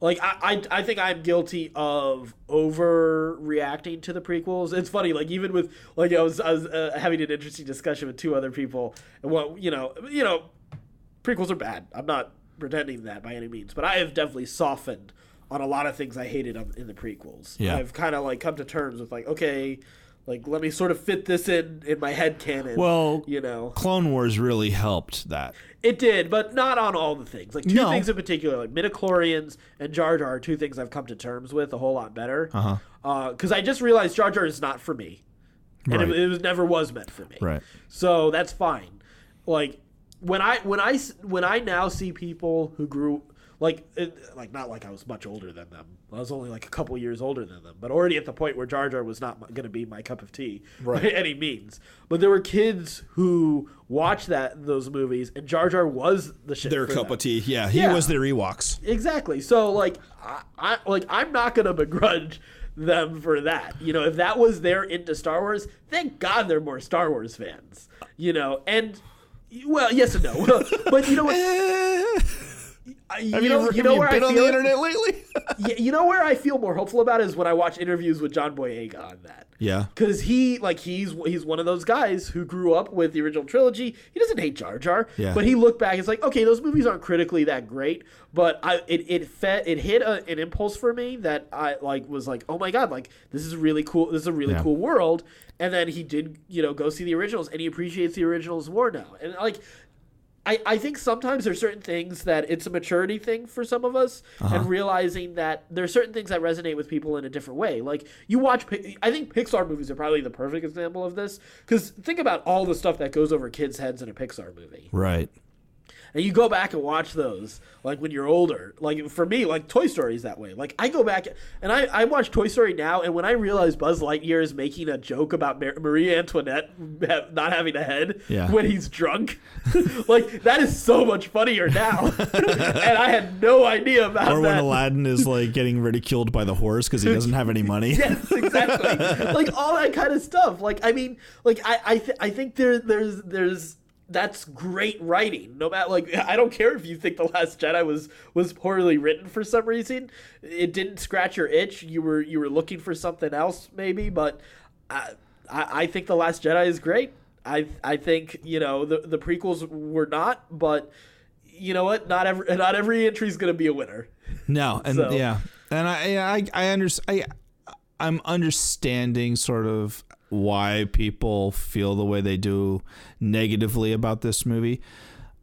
like I think I'm guilty of overreacting to the prequels. It's funny, like even with like I was having an interesting discussion with two other people, and what you know, prequels are bad. I'm not pretending that by any means, but I have definitely softened on a lot of things I hated in the prequels. Yeah. I've kind of like come to terms with like, okay, like let me sort of fit this in my head canon. Well, you know, Clone Wars really helped that. It did, but not on all the things. Like two things in particular, like midichlorians and Jar Jar are two things I've come to terms with a whole lot better. Because I just realized Jar Jar is not for me, and it never was meant for me. Right. So that's fine. Like when I now see people who grew like not like I was much older than them. I was only like a couple years older than them, but already at the point where Jar Jar was not going to be my cup of tea by any means. But there were kids who watched those movies, and Jar Jar was the shit. Their cup of tea. Yeah, he was their Ewoks. Exactly. So like I'm not going to begrudge them for that. You know, if that was their into Star Wars, thank God they're more Star Wars fans. You know, and well, yes and no. But you know what? Have you been on the internet lately? You know where I feel more hopeful about is when I watch interviews with John Boyega on that. Yeah, because he's one of those guys who grew up with the original trilogy. He doesn't hate Jar Jar, but he looked back. It's like, okay, those movies aren't critically that great, but it hit an impulse for me that I was like, oh my god, like this is really cool. This is a really cool world. And then he did go see the originals, and he appreciates the originals more now. And like, I think sometimes there's certain things that it's a maturity thing for some of us, and realizing that there's certain things that resonate with people in a different way. Like you watch, I think Pixar movies are probably the perfect example of this, because think about all the stuff that goes over kids' heads in a Pixar movie. Right. And you go back and watch those, like, when you're older. Like, for me, like, Toy Story is that way. Like, I go back, and I watch Toy Story now, and when I realize Buzz Lightyear is making a joke about Marie Antoinette not having a head when he's drunk, like, that is so much funnier now. And I had no idea about that. Or when Aladdin is, like, getting ridiculed by the horse because he doesn't have any money. Yes, exactly. Like, all that kind of stuff. Like, I mean, like, I think there's that's great writing. No matter, like, I don't care if you think The Last Jedi was poorly written for some reason. It didn't scratch your itch. You were looking for something else maybe, but I think The Last Jedi is great. I think, you know, the prequels were not, but you know what? Not every entry is going to be a winner. No, and So. yeah, and I understand. I'm understanding sort of why people feel the way they do negatively about this movie.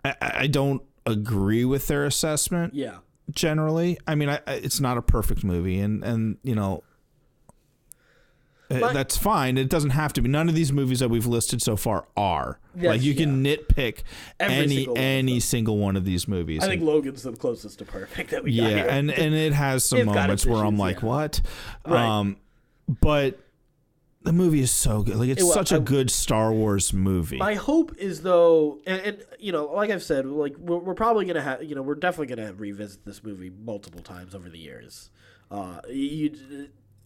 I don't agree with their assessment. Yeah. Generally, I mean, it's not a perfect movie, and you know, that's fine. It doesn't have to be. None of these movies that we've listed so far are. Yes, like you can nitpick any single single one of these movies. I think Logan's the closest to perfect that we got here. and it has some moments where I'm like, what? Right. But the movie is so good. Like, it's such a good Star Wars movie. My hope is, though, and you know, like I've said, like we're probably gonna have, you know, we're definitely gonna revisit this movie multiple times over the years.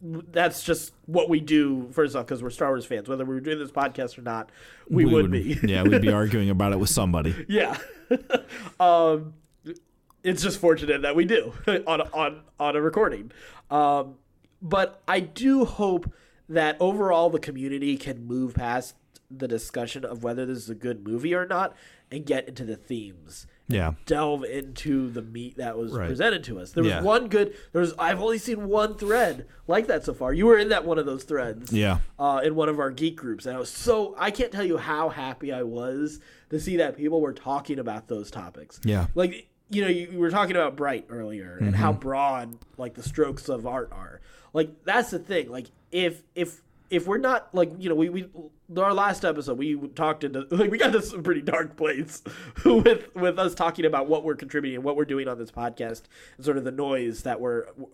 That's just what we do. First off, because we're Star Wars fans, whether we were doing this podcast or not, we would be. Yeah, we'd be arguing about it with somebody. Yeah. It's just fortunate that we do on a recording. But I do hope that overall the community can move past the discussion of whether this is a good movie or not and get into the themes. Yeah. Delve into the meat that was Right. presented to us. There was I've only seen one thread like that so far. You were in that one of those threads. Yeah. In one of our geek groups. And I can't tell you how happy I was to see that people were talking about those topics. Yeah. Like, you know, you were talking about Bright earlier and how broad, like, the strokes of art are. Like, that's the thing. Like, if we're not, like, you know, we our last episode we talked into, like, we got to some pretty dark place with us talking about what we're contributing and what we're doing on this podcast and sort of the noise that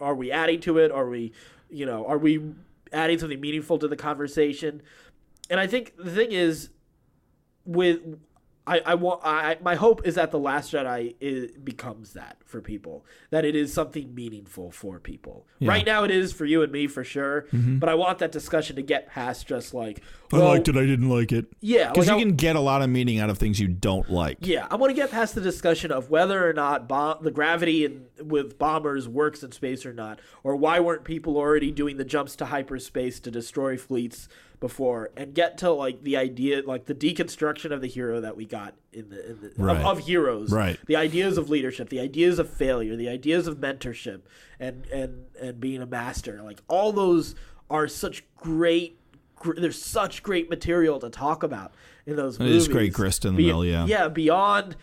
are we adding to it? Are we adding something meaningful to the conversation? And I think the thing is, my hope is that The Last Jedi becomes that for people, that it is something meaningful for people. Yeah. Right now it is for you and me for sure, but I want that discussion to get past just like, well, I liked it, I didn't like it. Yeah. Because you can get a lot of meaning out of things you don't like. Yeah, I want to get past the discussion of whether or not the gravity with bombers works in space or not, or why weren't people already doing the jumps to hyperspace to destroy fleets before, and get to, like, the idea, like, the deconstruction of the hero that we got of heroes, right? The ideas of leadership, the ideas of failure, the ideas of mentorship, and being a master. Like, all those are such great. There's such great material to talk about in those movies. It is great grist in the middle, yeah. Yeah, beyond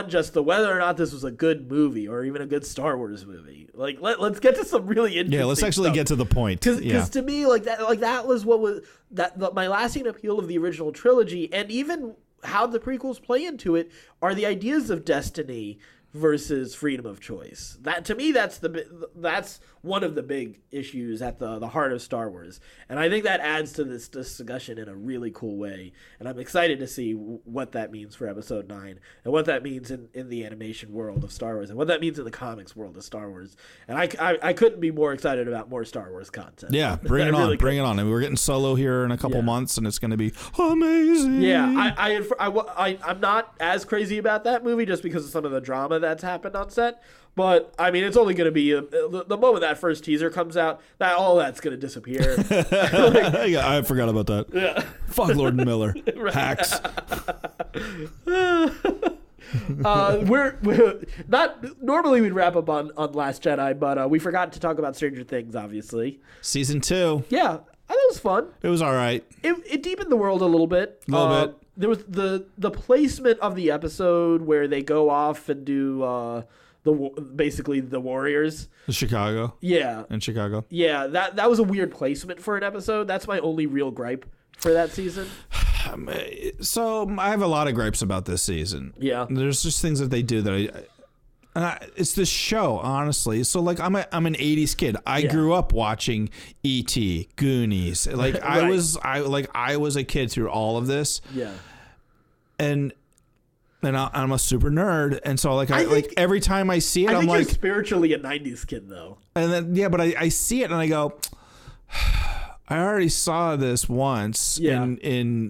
just the whether or not this was a good movie or even a good Star Wars movie. Like, let's get to some really interesting. Yeah, let's actually get to the point. Because to me, that was what was my lasting appeal of the original trilogy, and even how the prequels play into it are the ideas of destiny versus freedom of choice. That, to me, that's one of the big issues at the heart of Star Wars, and I think that adds to this discussion in a really cool way. And I'm excited to see what that means for Episode 9 and what that means in the animation world of Star Wars and what that means in the comics world of Star Wars. And I couldn't be more excited about more Star Wars content. Yeah, bring it on, bring it on. I mean, we're getting Solo here in a couple months, and it's going to be amazing. Yeah, I'm not as crazy about that movie just because of some of the drama that's happened on set. But, I mean, it's only going to be the moment that first teaser comes out, that all that's going to disappear. Yeah, I forgot about that. Yeah. Fuck Lord and Miller. Hacks. We're not normally we'd wrap up on Last Jedi, but we forgot to talk about Stranger Things, obviously. Season 2. Yeah, I thought it was fun. It was all right. It deepened the world a little bit. A little bit. there was the placement of the episode where they go off and do basically the Warriors. Chicago. Yeah. In Chicago. Yeah, that was a weird placement for an episode. That's my only real gripe for that season. So I have a lot of gripes about this season. Yeah. There's just things that they do that it's this show, honestly. So like I'm an 80s kid. I grew up watching E.T., Goonies. Like right. I was a kid through all of this. Yeah. And I'm a super nerd, and so like every time I see it, I'm like you're spiritually a 90s kid though. And then but I see it and I go, I already saw this once in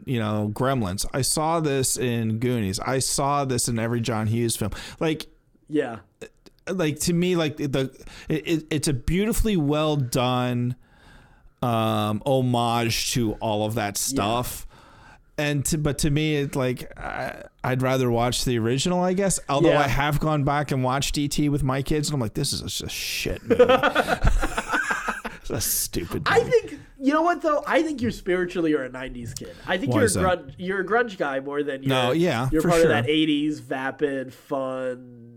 Gremlins. I saw this in Goonies. I saw this in every John Hughes film. Like to me, like it's a beautifully well done homage to all of that stuff. But to me, it's like I'd rather watch the original, I guess. Although I have gone back and watched E.T. with my kids, and I'm like, this is a shit movie. It's a stupid movie. I think, you know what though? I think you're spiritually a 90s kid. I think you're a grunge guy more than you're part of that 80s vapid fun.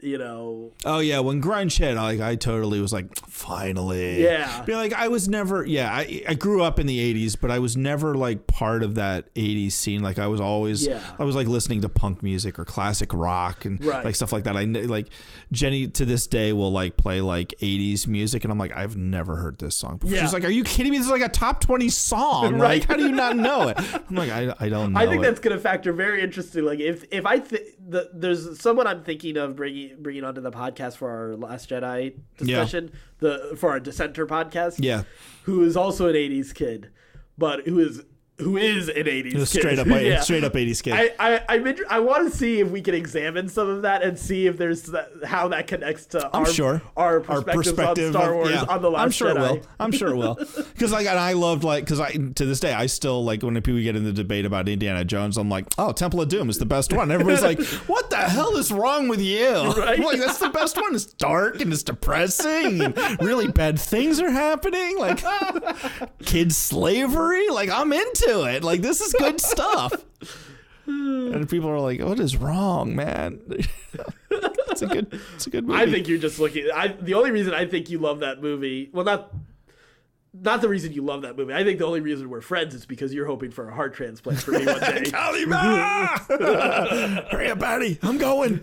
Oh yeah, when grunge hit, I totally was like, finally. Yeah. Be like, I was never. Yeah, I grew up in the '80s, but I was never like part of that '80s scene. Like I was always, I was like listening to punk music or classic rock and like stuff like that. I like Jenny to this day will like play like '80s music, and I'm like, I've never heard this song before. She's like, are you kidding me? This is like a top 20 song. Like, how do you not know it? I'm like, I don't know. I think that's gonna factor very interesting. Like if there's someone I'm thinking of bringing onto the podcast for our Last Jedi discussion, for our Dissenter podcast, who is also an 80s kid, but who is an 80s kid. Straight up 80s kid. I want to see if we can examine some of that and see if there's how that connects to our perspective on Star Wars on the Last Jedi. I'm sure it will. Because I loved to this day I still like when people get in the debate about Indiana Jones, I'm like, oh, Temple of Doom is the best one. Everybody's like, what the hell is wrong with you? Right? I'm like, that's the best one. It's dark and it's depressing and really bad things are happening, like kid slavery. Like I'm into it. Like this is good stuff. And people are like, what is wrong, man? It's a good movie. I think you're just looking. The only reason I think you love that movie, well, not the reason you love that movie. I think the only reason we're friends is because you're hoping for a heart transplant for me one day. Hurry up, Addy. I'm going.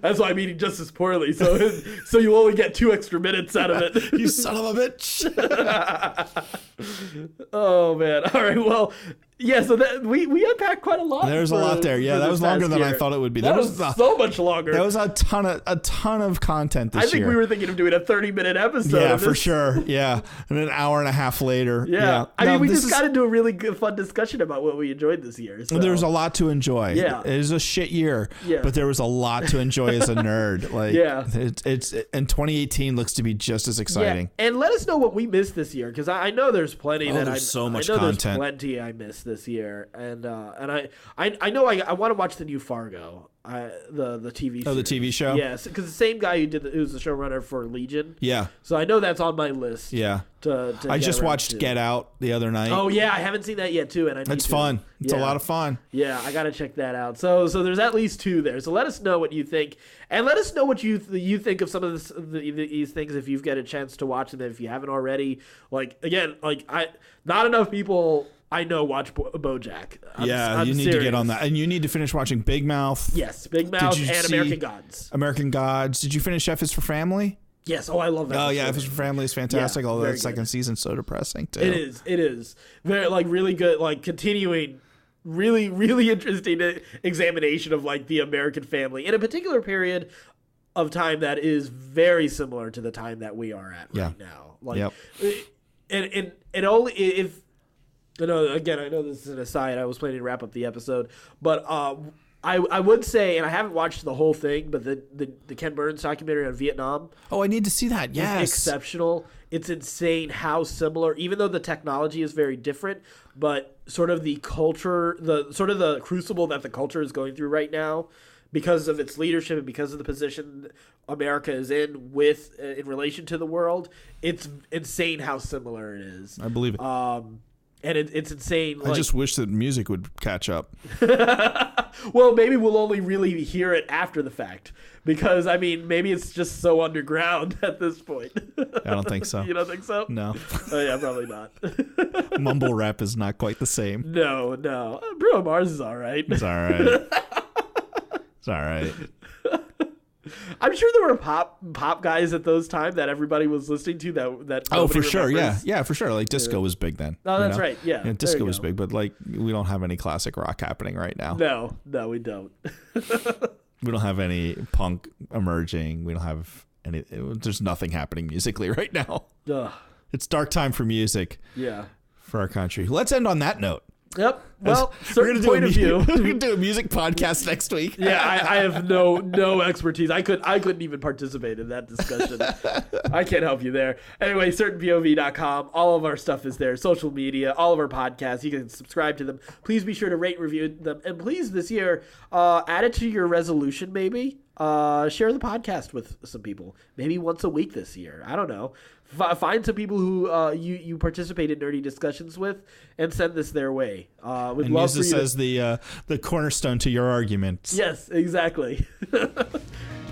That's why I'm eating just as poorly. So you only get 2 extra minutes out of it. You son of a bitch. Oh, man. All right. Well, yeah, so we unpacked quite a lot. There's a lot there. Yeah, that was longer than I thought it would be. That was so much longer. That was a ton of content this year. I think we were thinking of doing a 30-minute episode. Yeah, for sure. Yeah, and an hour and a half later. Yeah. I mean, we just got into a really good, fun discussion about what we enjoyed this year. So. There's a lot to enjoy. Yeah. It is a shit year, but there was a lot to enjoy as a nerd. Like, it's and 2018 looks to be just as exciting. Yeah. And let us know what we missed this year, because I know there's plenty so much content. There's plenty I missed this year. And I know I want to watch the new Fargo, the TV show. Oh, the TV show? Yes, because the same guy who's the showrunner for Legion. Yeah. So I know that's on my list. Yeah. I just watched Get Out the other night. Oh yeah, I haven't seen that yet too, and it's fun. It's a lot of fun. Yeah, I gotta check that out. So there's at least 2 there. So let us know what you think, and let us know what you think of some of these things if you've got a chance to watch them. If you haven't already, not enough people I know watch BoJack. I'm you need serious. to get on that, and you need to finish watching Big Mouth. Yes, Big Mouth and American Gods. American Gods. Did you finish F is for Family? Yes. Oh, I love that. Oh, yeah. F is for Family is fantastic. Although that second season's so depressing too. It is very really good. Continuing, really, really interesting examination of the American family in a particular period of time that is very similar to the time that we are at right now. And only if. Again, I know this is an aside. I was planning to wrap up the episode, but I would say, and I haven't watched the whole thing, but the Ken Burns documentary on Vietnam. Oh, I need to see that. Yes, it's exceptional. It's insane how similar, even though the technology is very different, but sort of the culture, the crucible that the culture is going through right now, because of its leadership and because of the position America is in in relation to the world. It's insane how similar it is. I believe it. and it's insane. I just wish that music would catch up. Well, maybe we'll only really hear it after the fact, because I mean, maybe it's just so underground at this point. I don't think so. You don't think so? No. Oh yeah, probably not. Mumble rap is not quite the same. No. Bruno Mars is all right. It's all right. It's all right. I'm sure there were pop guys at those time that everybody was listening to that Oh, for sure. remembers. Yeah, for sure. Like disco was big then. Oh, that's right. Yeah. Disco was big, but like we don't have any classic rock happening right now. No, we don't. We don't have any punk emerging. We don't have any. There's nothing happening musically right now. Ugh. It's dark time for music. Yeah. For our country. Let's end on that note. Yep. Well, certain point of view. We're gonna do a music podcast next week. Yeah, I have no expertise. I couldn't even participate in that discussion. I can't help you there. Anyway, certainpov.com. All of our stuff is there. Social media, all of our podcasts. You can subscribe to them. Please be sure to rate and review them. And please, this year, add it to your resolution, maybe. Share the podcast with some people. Maybe once a week this year. I don't know. Find some people who you participate in nerdy discussions with and send this their way. We'd and love use this as the cornerstone to your arguments. Yes, exactly.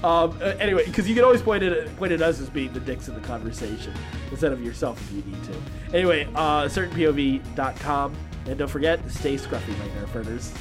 Anyway, because you can always point at us as being the dicks in the conversation instead of yourself if you need to. Anyway, certainpov.com. And don't forget, stay scruffy, my nerfers.